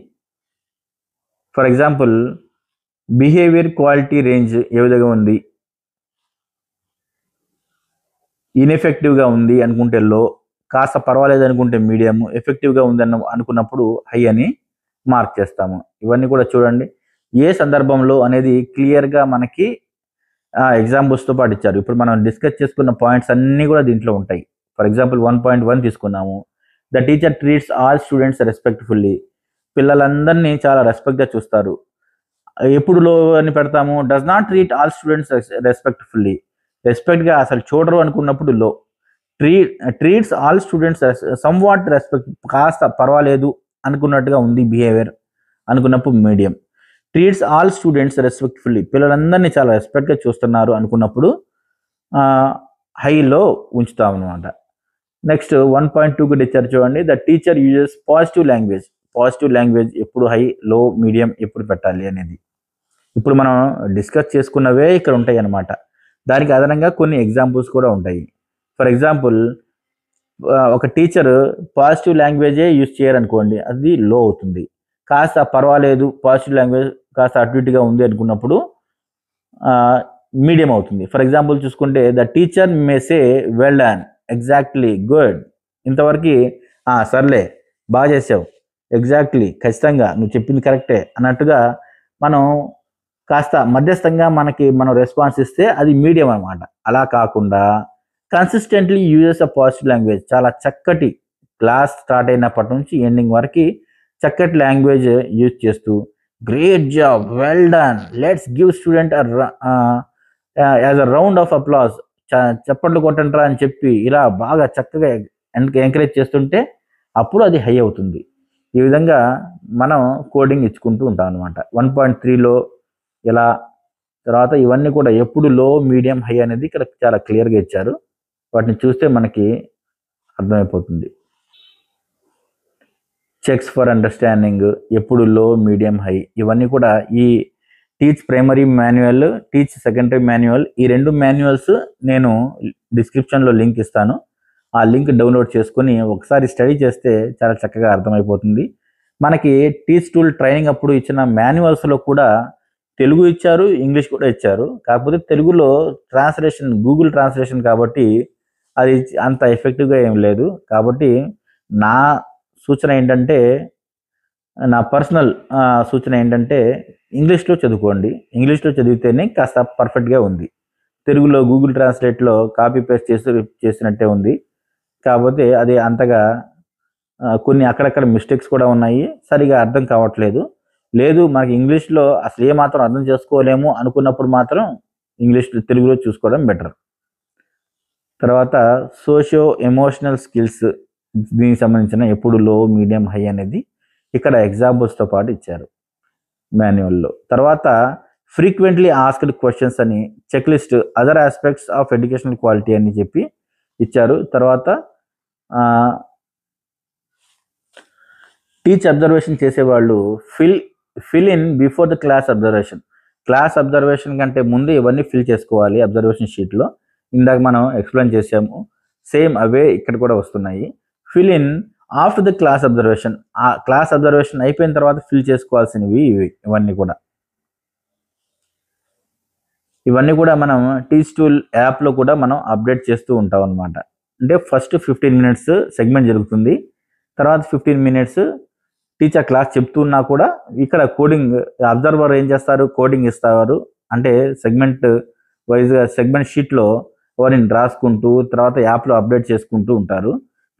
For example behaviour quality range ఏ విధంగా ఉంది, ఇన్ఎఫెక్టివ్గా ఉంది అనుకుంటే లో, కాస్త పర్వాలేదు అనుకుంటే మీడియం, ఎఫెక్టివ్గా ఉంది అనుకున్నప్పుడు హై అని మార్క్ చేస్తాము. ఇవన్నీ కూడా చూడండి ఏ సందర్భంలో అనేది క్లియర్గా మనకి ఎగ్జాంపుల్స్తో పాటు ఇచ్చారు. ఇప్పుడు మనం డిస్కస్ చేసుకున్న పాయింట్స్ అన్నీ కూడా దీంట్లో ఉంటాయి. ఫర్ ఎగ్జాంపుల్ 1.1 తీసుకున్నాము, the teacher treats all students respectfully. పిల్లలందరినీ చాలా రెస్పెక్ట్గా చూస్తారు. ఎప్పుడు లో అని పెడతాము, does not treat all students respectfully. రెస్పెక్ట్గా అసలు చూడరు అనుకున్నప్పుడు low. Treats all students somewhat respect, కాస్త పర్వాలేదు అనుకున్నట్టుగా ఉంది బిహేవియర్ అనుకున్నప్పుడు medium. Treats all students respectfully, పిల్లలందరినీ చాలా రెస్పెక్ట్గా చూస్తున్నారు అనుకున్నప్పుడు హైలో ఉంచుతాం అనమాట. నెక్స్ట్ 1.2కి టీచర్ చూడండి, the teacher uses positive language. Positive language ఎప్పుడు హై, లో, మీడియం ఎప్పుడు పెట్టాలి అనేది ఇప్పుడు మనం డిస్కస్ చేసుకున్నవే ఇక్కడ ఉంటాయి అన్నమాట. దానికి అదనంగా కొన్ని ఎగ్జాంపుల్స్ కూడా ఉంటాయి. ఫర్ ఎగ్జాంపుల్, ఒక టీచర్ పాజిటివ్ లాంగ్వేజే యూజ్ చేయరనుకోండి, అది లో అవుతుంది. కాస్త పర్వాలేదు, పాజిటివ్ లాంగ్వేజ్ కాస్త అటు ఇటుగా ఉంది అనుకున్నప్పుడు మీడియం అవుతుంది. ఫర్ ఎగ్జాంపుల్ చూసుకుంటే, the teacher May say well done, exactly, good. ఇంతవరకు సర్లే, బాగా చేసావు, ఎగ్జాక్ట్లీ, ఖచ్చితంగా నువ్వు చెప్పింది కరెక్టే అన్నట్టుగా మనం కాస్త మధ్యస్థంగా మనం రెస్పాన్స్ ఇస్తే అది మీడియం అనమాట. అలా కాకుండా consistently uses a positive language, చాలా చక్కటి క్లాస్ స్టార్ట్ అయినప్పటి నుంచి ఎండింగ్ వరకు చక్కటి లాంగ్వేజ్ యూజ్ చేస్తూ great job, well done, let's give student as a round of applause, చప్పట్లు కొట్టంట్రా అని చెప్పి ఇలా బాగా చక్కగా ఎంకరేజ్ చేస్తుంటే అప్పుడు అది హై అవుతుంది. ఈ విధంగా మనం కోడింగ్ ఇచ్చుకుంటూ ఉంటాం అనమాట. 1.3లో ఇలా, తర్వాత ఇవన్నీ కూడా ఎప్పుడు లో, మీడియం, హై అనేది ఇక్కడ చాలా క్లియర్గా ఇచ్చారు. వాటిని చూస్తే మనకి అర్థమైపోతుంది. చెక్స్ ఫర్ అండర్స్టాండింగ్, ఎప్పుడు లో, మీడియం, హై, ఇవన్నీ కూడా ఈ teach primary manual, teach secondary manual, ఈ 2 మాన్యువల్స్ నేను డిస్క్రిప్షన్లో లింక్ ఇస్తాను. ఆ లింక్ డౌన్లోడ్ చేసుకొని ఒకసారి స్టడీ చేస్తే చాలా చక్కగా అర్థమైపోతుంది. మనకి టీచ్ టూల్ ట్రైనింగ్ అప్పుడు ఇచ్చిన మాన్యువల్స్లో కూడా తెలుగు ఇచ్చారు, ఇంగ్లీష్ కూడా ఇచ్చారు. కాకపోతే తెలుగులో ట్రాన్స్లేషన్ గూగుల్ ట్రాన్స్లేషన్ కాబట్టి అది అంత ఎఫెక్టివ్గా ఏం లేదు. కాబట్టి నా సూచన ఏంటంటే, నా పర్సనల్ సూచన ఏంటంటే, ఇంగ్లీష్లో చదువుకోండి. ఇంగ్లీష్లో చదివితేనే కాస్త పర్ఫెక్ట్గా ఉంది. తెలుగులో గూగుల్ ట్రాన్స్లేట్లో కాపీ పేస్ట్ చేసినట్టే ఉంది. కాకపోతే అది అంతగా కొన్ని అక్కడక్కడ మిస్టేక్స్ కూడా ఉన్నాయి, సరిగా అర్థం కావట్లేదు. లేదు మనకి ఇంగ్లీష్లో అసలు ఏమాత్రం అర్థం చేసుకోలేము అనుకున్నప్పుడు మాత్రం తెలుగులో చూసుకోవడం బెటర్. తర్వాత సోషియో ఎమోషనల్ స్కిల్స్, దీనికి సంబంధించిన ఎప్పుడు లో, మీడియం, హై అనేది ఇక్కడ ఎగ్జాంపుల్స్తో పాటు ఇచ్చారు మాన్యువల్లో. తర్వాత ఫ్రీక్వెంట్లీ ఆస్క్డ్ క్వశ్చన్స్ అని, checklist, other aspects of educational quality అని చెప్పి ఇచ్చారు. తర్వాత టీచ్ అబ్జర్వేషన్ చేసేవాళ్ళు fill in before the class observation కంటే ముందు ఇవన్నీ ఫిల్ చేసుకోవాలి అబ్జర్వేషన్ షీట్లో. ఇందాక మనం ఎక్స్ప్లెయిన్ చేసాము, సేమ్ అవే ఇక్కడ కూడా వస్తున్నాయి. Fill in after the class observation, ఆ క్లాస్ అబ్జర్వేషన్ అయిపోయిన తర్వాత ఫిల్ చేసుకోవాల్సినవి ఇవన్నీ కూడా మనం టీచ్ టూల్ యాప్లో కూడా మనం అప్డేట్ చేస్తూ ఉంటాం అనమాట. అంటే ఫస్ట్ 15 మినిట్స్ సెగ్మెంట్ జరుగుతుంది, తర్వాత 15 మినిట్స్ టీచర్ క్లాస్ చెప్తున్నా కూడా ఇక్కడ కోడింగ్ అబ్జర్వర్ ఏం చేస్తారు, కోడింగ్ ఇస్తారు. అంటే సెగ్మెంట్ వైజ్గా సెగ్మెంట్ షీట్లో వారిని రాసుకుంటూ తర్వాత యాప్లో అప్డేట్ చేసుకుంటూ ఉంటారు.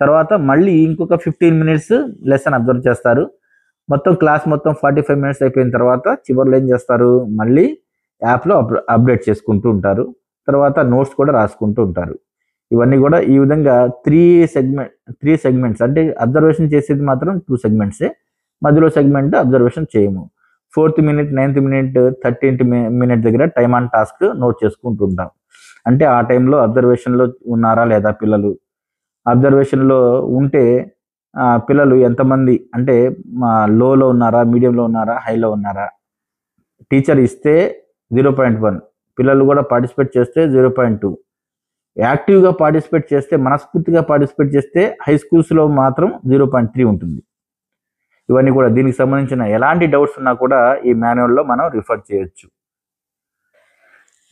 తర్వాత మళ్ళీ ఇంకొక 15 మినిట్స్ లెసన్ అబ్జర్వ్ చేస్తారు. మొత్తం క్లాస్ 45 మినిట్స్ అయిపోయిన తర్వాత చివరిలో ఏం చేస్తారు, మళ్ళీ యాప్లో అప్డేట్ చేసుకుంటూ ఉంటారు. తర్వాత నోట్స్ కూడా రాసుకుంటూ ఉంటారు. ఇవన్నీ కూడా ఈ విధంగా 3 సెగ్మెంట్స్, అంటే అబ్జర్వేషన్ చేసేది మాత్రం 2 సెగ్మెంట్సే, మధ్యలో సెగ్మెంట్ అబ్జర్వేషన్ చేయము. 4th minute, 9th minute, 13th minute దగ్గర టైమ్ ఆన్ టాస్క్ నోట్ చేసుకుంటూ ఉంటాం. అంటే ఆ టైంలో అబ్జర్వేషన్లో ఉన్నారా లేదా పిల్లలు, అబ్జర్వేషన్లో ఉంటే పిల్లలు ఎంతమంది, అంటే లోలో ఉన్నారా, మీడియంలో ఉన్నారా, హైలో ఉన్నారా. టీచర్ ఇస్తే 0.1, పిల్లలు కూడా పార్టిసిపేట్ చేస్తే 0.2, యాక్టివ్గా పార్టిసిపేట్ చేస్తే, మనస్ఫూర్తిగా పార్టిసిపేట్ చేస్తే హై స్కూల్స్లో మాత్రం 0.3 ఉంటుంది. ఇవన్నీ కూడా దీనికి సంబంధించిన ఎలాంటి డౌట్స్ ఉన్నా కూడా ఈ మాన్యువల్లో మనం రిఫర్ చేయొచ్చు.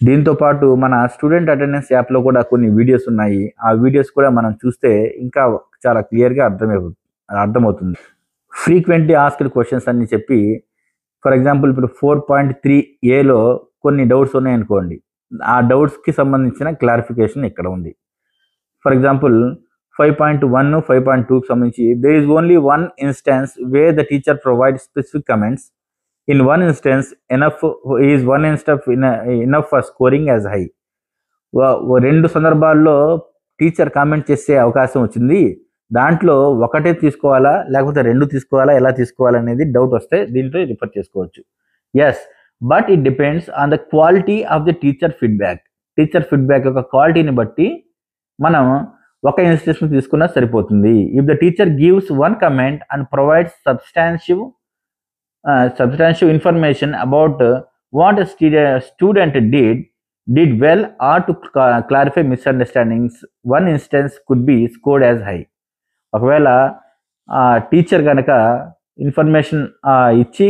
దీంతో పాటు మన స్టూడెంట్ అటెండెన్స్ యాప్లో కూడా కొన్ని వీడియోస్ ఉన్నాయి. ఆ వీడియోస్ కూడా మనం చూస్తే ఇంకా చాలా క్లియర్గా అర్థమవుతుంది. ఫ్రీక్వెంట్లీ ఆస్క్డ్ క్వశ్చన్స్ అని చెప్పి, ఫర్ ఎగ్జాంపుల్ ఇప్పుడు 4.3Aలో కొన్ని డౌట్స్ ఉన్నాయనుకోండి, ఆ డౌట్స్కి సంబంధించిన క్లారిఫికేషన్ ఇక్కడ ఉంది. ఫర్ ఎగ్జాంపుల్ 5.1, 5.2కి సంబంధించి, there is only one instance where the teacher provides specific comments. In one instance, enough for scoring as high. 2 సందర్భాల్లో టీచర్ కామెంట్ చేసే అవకాశం వచ్చింది. దాంట్లో ఒకటే తీసుకోవాలా లేకపోతే 2 తీసుకోవాలా, ఎలా తీసుకోవాలనేది డౌట్ వస్తే దీంట్లో రిఫర్ చేసుకోవచ్చు. Yes, but it depends on the quality of the teacher feedback. Teacher feedback యొక్క క్వాలిటీని బట్టి మనం ఒక ఇన్స్ట్రక్షన్ తీసుకున్నా సరిపోతుంది. If the teacher gives one comment and provides substantive information about what a student did well or to clarify misunderstandings, one instance could be scored as high. ఒకవేళ టీచర్ కనుక ఇన్ఫర్మేషన్ ఇచ్చి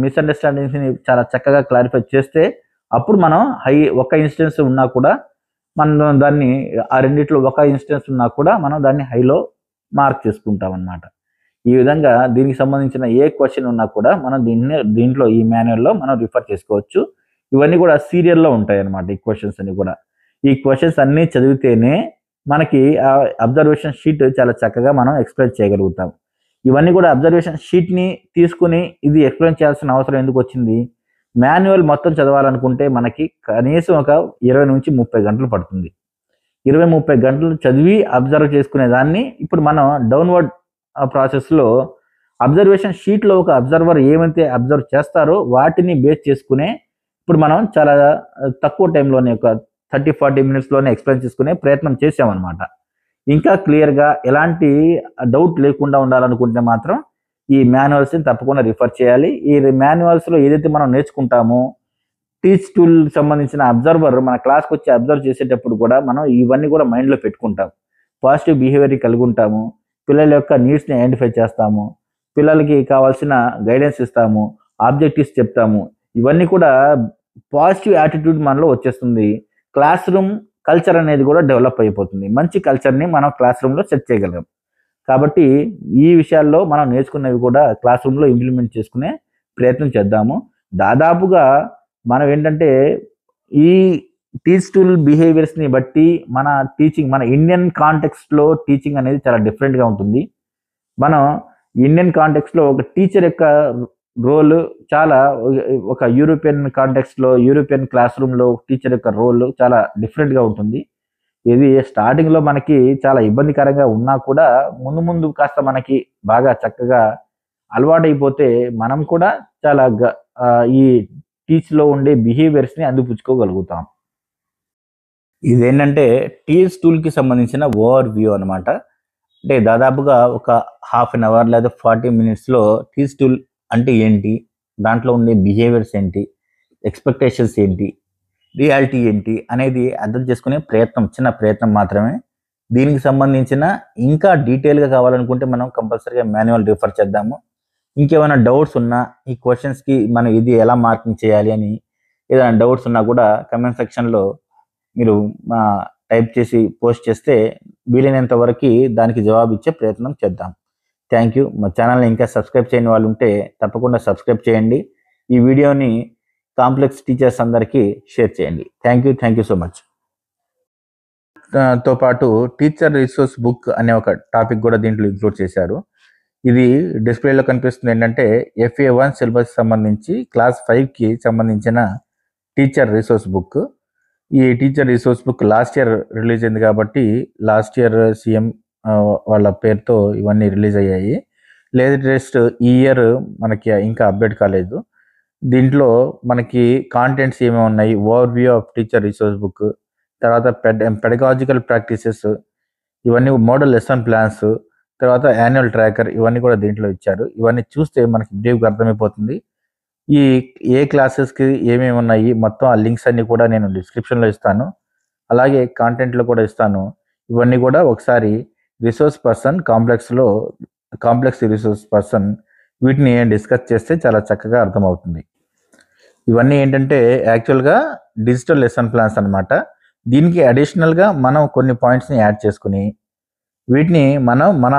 మిస్అండర్స్టాండింగ్స్ని చాలా చక్కగా క్లారిఫై చేస్తే అప్పుడు మనం ఒక ఇన్స్టెన్స్ ఉన్నా కూడా మనం దాన్ని ఆ రెండిట్లో ఒక ఇన్స్టెన్స్ ఉన్నా కూడా మనం దాన్ని హైలో మార్క్ చేసుకుంటాం అన్నమాట. ఈ విధంగా దీనికి సంబంధించిన ఏ క్వశ్చన్ ఉన్నా కూడా మనం దీంట్లో ఈ మాన్యువల్లో మనం రిఫర్ చేసుకోవచ్చు. ఇవన్నీ కూడా సీరియల్లో ఉంటాయి అన్నమాట. ఈ క్వశ్చన్స్ అన్ని కూడా ఈ క్వశ్చన్స్ అన్నీ చదివితేనే మనకి ఆ అబ్జర్వేషన్ షీట్ చాలా చక్కగా మనం ఎక్స్ప్లెయిన్ చేయగలుగుతాం. ఇవన్నీ కూడా అబ్జర్వేషన్ షీట్ని తీసుకుని ఇది ఎక్స్ప్లెయిన్ చేయాల్సిన అవసరం ఎందుకు వచ్చింది? మాన్యువల్ మొత్తం చదవాలనుకుంటే మనకి కనీసం ఒక 20 నుంచి 30 గంటలు పడుతుంది. 20-30 గంటలు చదివి అబ్జర్వ్ చేసుకునే దాన్ని ఇప్పుడు మనం డౌన్వర్డ్ ప్రాసెస్లో అబ్జర్వేషన్ షీట్లో ఒక అబ్జర్వర్ ఏమైతే అబ్జర్వ్ చేస్తారో వాటిని బేస్ చేసుకునే ఇప్పుడు మనం చాలా తక్కువ టైంలోనే ఒక 30-40 మినిట్స్లోనే ఎక్స్ప్లెయిన్ చేసుకునే ప్రయత్నం చేసామన్నమాట. ఇంకా క్లియర్గా ఎలాంటి డౌట్ లేకుండా ఉండాలనుకుంటే మాత్రం ఈ మాన్యువల్స్ని తప్పకుండా రిఫర్ చేయాలి. ఈ మాన్యువల్స్లో ఏదైతే మనం నేర్చుకుంటామో టీచ్ టూల్ సంబంధించిన అబ్జర్వర్ మన క్లాస్కి వచ్చి అబ్జర్వ్ చేసేటప్పుడు కూడా మనం ఇవన్నీ కూడా మైండ్లో పెట్టుకుంటాం. పాజిటివ్ బిహేవియర్ కలిగి ఉంటాము, పిల్లల యొక్క నీడ్స్ని ఐడెంటిఫై చేస్తాము, పిల్లలకి కావాల్సిన గైడెన్స్ ఇస్తాము, ఆబ్జెక్టివ్స్ చెప్తాము. ఇవన్నీ కూడా పాజిటివ్ యాటిట్యూడ్ మనలో వచ్చేస్తుంది. క్లాస్ రూమ్ కల్చర్ అనేది కూడా డెవలప్ అయిపోతుంది. మంచి కల్చర్ని మనం క్లాస్ రూమ్లో సెట్ చేయగలం. కాబట్టి ఈ విషయాల్లో మనం నేర్చుకున్నవి కూడా క్లాస్ రూమ్లో ఇంప్లిమెంట్ చేసుకునే ప్రయత్నం చేద్దాము. దాదాపుగా మనం ఏంటంటే ఈ టీచ్ టూల్ బిహేవియర్స్ని బట్టి మన టీచింగ్ మన ఇండియన్ కాంటెక్స్ట్లో టీచింగ్ అనేది చాలా డిఫరెంట్గా ఉంటుంది. మనం ఇండియన్ కాంటెక్స్ట్లో ఒక టీచర్ యొక్క రోల్ చాలా ఒక యూరోపియన్ కాంటెక్స్ట్లో యూరోపియన్ క్లాస్ రూమ్లో టీచర్ యొక్క రోల్ చాలా డిఫరెంట్గా ఉంటుంది. ఇది స్టార్టింగ్లో మనకి చాలా ఇబ్బందికరంగా ఉన్నా కూడా ముందు ముందు కాస్త మనకి బాగా చక్కగా అలవాటైపోతే మనం కూడా చాలా ఈ టీచ్లో ఉండే బిహేవియర్స్ని అందిపుచ్చుకోగలుగుతాం. ఇదేంటంటే టీచ్ టూల్కి సంబంధించిన ఓవర్ వ్యూ అనమాట. అంటే దాదాపుగా ఒక హాఫ్ అన్ అవర్ లేదా 40 మినిట్స్లో టీచ్ టూల్ అంటే ఏంటి, దాంట్లో ఉండే బిహేవియర్స్ ఏంటి, ఎక్స్పెక్టేషన్స్ ఏంటి, రియాలిటీ ఏంటి అనేది అర్థం చేసుకునే చిన్న ప్రయత్నం మాత్రమే. దీనికి సంబంధించిన ఇంకా డీటెయిల్గా కావాలనుకుంటే మనం కంపల్సరీగా మాన్యువల్ రిఫర్ చేద్దాము. ఇంకేమైనా డౌట్స్ ఉన్నా ఈ క్వశ్చన్స్కి మనం ఇది ఎలా మార్కింగ్ చేయాలి అని ఏదైనా డౌట్స్ ఉన్నా కూడా కమెంట్ సెక్షన్లో మీరు టైప్ చేసి పోస్ట్ చేస్తే వీలైనంత వరకు దానికి జవాబు ఇచ్చే ప్రయత్నం చేద్దాం. Thank you. మా ఛానల్ని ఇంకా సబ్స్క్రైబ్ చేయని వాళ్ళు ఉంటే తప్పకుండా సబ్స్క్రైబ్ చేయండి. ఈ వీడియోని కాంప్లెక్స్ టీచర్స్ అందరికీ షేర్ చేయండి. Thank you so much. తో పాటు టీచర్ రిసోర్స్ బుక్ అనే ఒక టాపిక్ కూడా దీంట్లో ఇంక్లూడ్ చేశారు. ఇది డిస్ప్లేలో కనిపిస్తుంది. ఏంటంటే FA1 సిలబస్ సంబంధించి క్లాస్ 5కి సంబంధించిన టీచర్ రిసోర్స్ బుక్. ఈ teacher resource book last year release అయింది కాబట్టి లాస్ట్ ఇయర్ CM వాళ్ళ పేరుతో ఇవన్నీ రిలీజ్ అయ్యాయి. లేటెస్ట్ ఈ ఇయర్ మనకి ఇంకా అప్డేట్ కాలేదు. దీంట్లో మనకి కాంటెంట్స్ ఏమేమి ఉన్నాయి, over view of teacher resource book, తర్వాత పెడగాజికల్ ప్రాక్టీసెస్, ఇవన్నీ మోడల్ లెసన్ ప్లాన్స్, తర్వాత యాన్యువల్ ట్రాకర్, ఇవన్నీ కూడా దీంట్లో ఇచ్చారు. ఇవన్నీ చూస్తే మనకి బ్రీఫ్గా అర్థమైపోతుంది ఈ ఏ క్లాసెస్కి ఏమేమి ఉన్నాయి. మొత్తం ఆ లింక్స్ అన్నీ కూడా నేను డిస్క్రిప్షన్లో ఇస్తాను, అలాగే కాంటెంట్లో కూడా ఇస్తాను. ఇవన్నీ కూడా ఒకసారి resource person complex resource person వీటిని డిస్కస్ చేస్తే చాలా చక్కగా అర్థమవుతుంది. ఇవన్నీ ఏంటంటే యాక్చువల్గా డిజిటల్ లెసన్ ప్లాన్స్ అనమాట. దీనికి అడిషనల్గా మనం కొన్ని పాయింట్స్ని యాడ్ చేసుకుని వీటిని మనం మన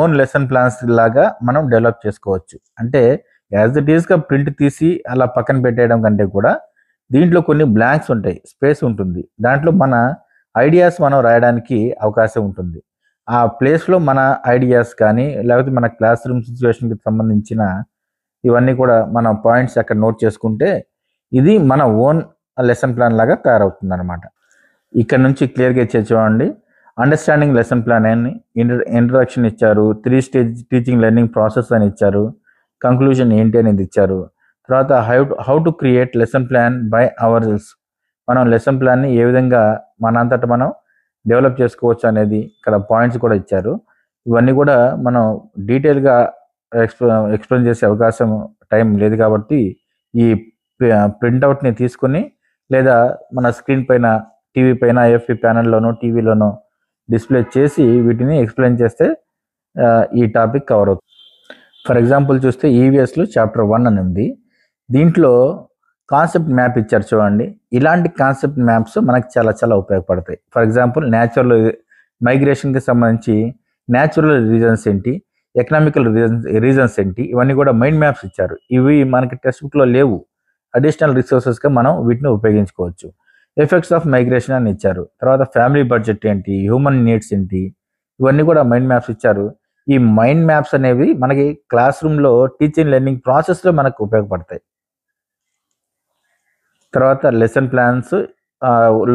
ఓన్ లెసన్ ప్లాన్స్ లాగా మనం డెవలప్ చేసుకోవచ్చు. అంటే యాజ్ ఇట్ ఈస్గా ప్రింట్ తీసి అలా పక్కన పెట్టేయడం కంటే కూడా దీంట్లో కొన్ని బ్లాంక్స్ ఉంటాయి, స్పేస్ ఉంటుంది. దాంట్లో మన ఐడియాస్ మనం రాయడానికి అవకాశం ఉంటుంది. ఆ ప్లేస్లో మన ఐడియాస్ కానీ లేకపోతే మన క్లాస్ రూమ్ సిచ్యువేషన్కి సంబంధించిన ఇవన్నీ కూడా మన పాయింట్స్ అక్కడ నోట్ చేసుకుంటే ఇది మన ఓన్ లెసన్ ప్లాన్ లాగా తయారవుతుంది అనమాట. ఇక్కడ నుంచి క్లియర్గా ఇచ్చే చూడండి. అండర్స్టాండింగ్ లెసన్ ప్లాన్ అని ఇంట్రడక్షన్ ఇచ్చారు, 3 స్టేజ్ టీచింగ్ లెర్నింగ్ ప్రాసెస్ అని ఇచ్చారు, కంక్లూజన్ ఏంటి అనేది ఇచ్చారు. తర్వాత how to create lesson plan by our cells, మనం లెసన్ ప్లాన్ని ఏ విధంగా మనంతట మనం డెవలప్ చేసుకోవచ్చు అనేది ఇక్కడ పాయింట్స్ కూడా ఇచ్చారు. ఇవన్నీ కూడా మనం డీటెయిల్గా ఎక్స్ప్లెయిన్ చేసే అవకాశం టైం లేదు కాబట్టి ఈ ప్రింట్అవుట్ని తీసుకుని లేదా మన స్క్రీన్ పైన టీవీ పైన ఐఎఫ్పి ప్యానెల్లోనో టీవీలోనో డిస్ప్లే చేసి వీటిని ఎక్స్ప్లెయిన్ చేస్తే ఈ టాపిక్ కవర్ అవుతుంది. ఫర్ ఎగ్జాంపుల్ చూస్తే ఈవీఎస్లో చాప్టర్ 1 అని ఉంది. దీంట్లో కాన్సెప్ట్ మ్యాప్ ఇచ్చారు చూడండి. ఇలాంటి కాన్సెప్ట్ మ్యాప్స్ మనకు చాలా చాలా ఉపయోగపడతాయి. ఫర్ ఎగ్జాంపుల్ న్యాచురల్ మైగ్రేషన్కి సంబంధించి న్యాచురల్ రీజన్స్ ఏంటి, ఎకనామికల్ రీజన్స్ ఏంటి, ఇవన్నీ కూడా మైండ్ మ్యాప్స్ ఇచ్చారు. ఇవి మనకి టెక్స్ట్ బుక్లో లేవు. అడిషనల్ రిసోర్సెస్గా మనం వీటిని ఉపయోగించుకోవచ్చు. ఎఫెక్ట్స్ ఆఫ్ మైగ్రేషన్ అని ఇచ్చారు. తర్వాత ఫ్యామిలీ బడ్జెట్ ఏంటి, హ్యూమన్ నీడ్స్ ఏంటి, ఇవన్నీ కూడా మైండ్ మ్యాప్స్ ఇచ్చారు. ఈ మైండ్ మ్యాప్స్ అనేవి మనకి క్లాస్ రూమ్లో టీచింగ్ లెర్నింగ్ ప్రాసెస్లో మనకు ఉపయోగపడతాయి. తర్వాత లెసన్ ప్లాన్స్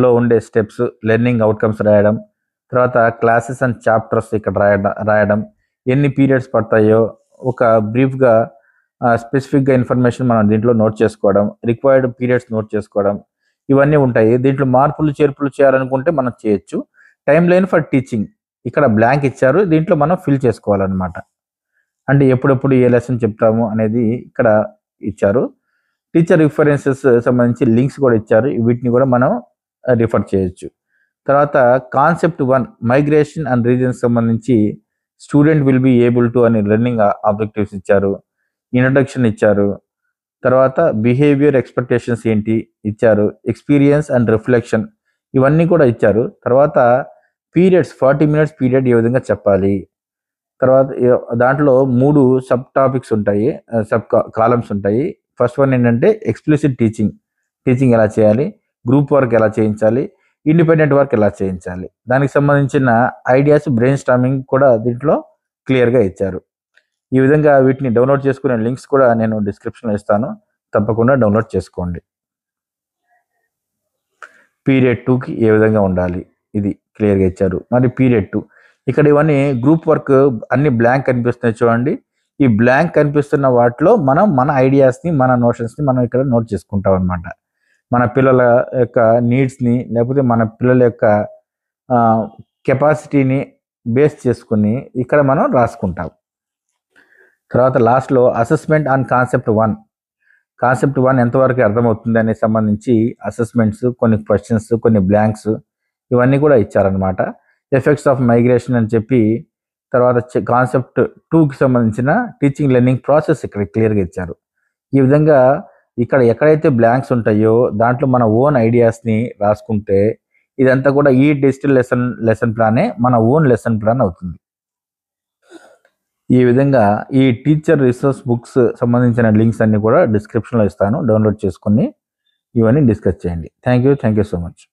లో ఉండే స్టెప్స్, లెర్నింగ్ అవుట్కమ్స్ రాయడం, తర్వాత క్లాసెస్ అండ్ చాప్టర్స్ ఇక్కడ రాయడం, ఎన్ని పీరియడ్స్ పడతాయో ఒక బ్రీఫ్గా స్పెసిఫిక్గా ఇన్ఫర్మేషన్ మనం దీంట్లో నోట్ చేసుకోవడం, రిక్వైర్డ్ పీరియడ్స్ నోట్ చేసుకోవడం, ఇవన్నీ ఉంటాయి. దీంట్లో మార్పులు చేర్పులు చేయాలనుకుంటే మనం చేయొచ్చు. టైం లైన్ ఫర్ టీచింగ్ ఇక్కడ బ్లాంక్ ఇచ్చారు. దీంట్లో మనం ఫిల్ చేసుకోవాలన్నమాట. అంటే ఎప్పుడెప్పుడు ఏ లెసన్ చెప్తాము అనేది ఇక్కడ ఇచ్చారు. టీచర్ రిఫరెన్సెస్ సంబంధించి లింక్స్ కూడా ఇచ్చారు. వీటిని కూడా మనం రిఫర్ చేయొచ్చు. తర్వాత కాన్సెప్ట్ 1 మైగ్రేషన్ అండ్ రీజన్స్ సంబంధించి student will be able to అని లెర్నింగ్ ఆబ్జెక్టివ్స్ ఇచ్చారు. ఇంట్రడక్షన్ ఇచ్చారు. తర్వాత బిహేవియర్ ఎక్స్పెక్టేషన్స్ ఏంటి ఇచ్చారు. ఎక్స్పీరియన్స్ అండ్ రిఫ్లెక్షన్ ఇవన్నీ కూడా ఇచ్చారు. తర్వాత పీరియడ్స్ 40 మినిట్స్ పీరియడ్ ఏ విధంగా చెప్పాలి. తర్వాత దాంట్లో 3 సబ్ టాపిక్స్ ఉంటాయి, సబ్ కాలమ్స్ ఉంటాయి. ఫస్ట్ వన్ ఏంటంటే ఎక్స్ప్లిసిట్ టీచింగ్ ఎలా చేయాలి, గ్రూప్ వర్క్ ఎలా చేయించాలి, ఇండిపెండెంట్ వర్క్ ఎలా చేయించాలి, దానికి సంబంధించిన ఐడియాస్ బ్రెయిన్ స్టార్మింగ్ కూడా దీంట్లో క్లియర్గా ఇచ్చారు. ఈ విధంగా వీటిని డౌన్లోడ్ చేసుకునే లింక్స్ కూడా నేను డిస్క్రిప్షన్లో ఇస్తాను, తప్పకుండా డౌన్లోడ్ చేసుకోండి. పీరియడ్ 2కి ఏ విధంగా ఉండాలి ఇది క్లియర్గా ఇచ్చారు. మరి పీరియడ్ 2 ఇక్కడ ఇవన్నీ గ్రూప్ వర్క్ అన్ని బ్లాంక్ కనిపిస్తున్నాయి చూడండి. ఈ బ్లాంక్ కనిపిస్తున్న వాటిలో మనం మన ఐడియాస్ని, మన నోషన్స్ని మనం ఇక్కడ నోట్ చేసుకుంటాం అనమాట. మన పిల్లల యొక్క నీడ్స్ని లేకపోతే మన పిల్లల యొక్క కెపాసిటీని బేస్ చేసుకుని ఇక్కడ మనం రాసుకుంటాం. తర్వాత లాస్ట్లో అసెస్మెంట్ ఆన్ కాన్సెప్ట్ 1 ఎంతవరకు అర్థమవుతుంది అనే సంబంధించి అసెస్మెంట్స్, కొన్ని క్వశ్చన్స్, కొన్ని బ్లాంక్స్ ఇవన్నీ కూడా ఇచ్చారనమాట. ఎఫెక్ట్స్ ఆఫ్ మైగ్రేషన్ అని చెప్పి తర్వాత కాన్సెప్ట్ 2కి సంబంధించిన టీచింగ్ లెర్నింగ్ ప్రాసెస్ ఇక్కడ క్లియర్గా ఇచ్చారు. ఈ విధంగా ఇక్కడ ఎక్కడైతే బ్లాంక్స్ ఉంటాయో దాంట్లో మన ఓన్ ఐడియాస్ని రాసుకుంటే ఇదంతా కూడా ఈ డిజిటల్ లెసన్ ప్లానే మన ఓన్ లెసన్ ప్లాన్ అవుతుంది. ఈ విధంగా ఈ టీచర్ రిసోర్స్ బుక్స్ సంబంధించిన లింక్స్ అన్ని కూడా డిస్క్రిప్షన్లో ఇస్తాను, డౌన్లోడ్ చేసుకుని ఇవన్నీ డిస్కస్ చేయండి. Thank you so much.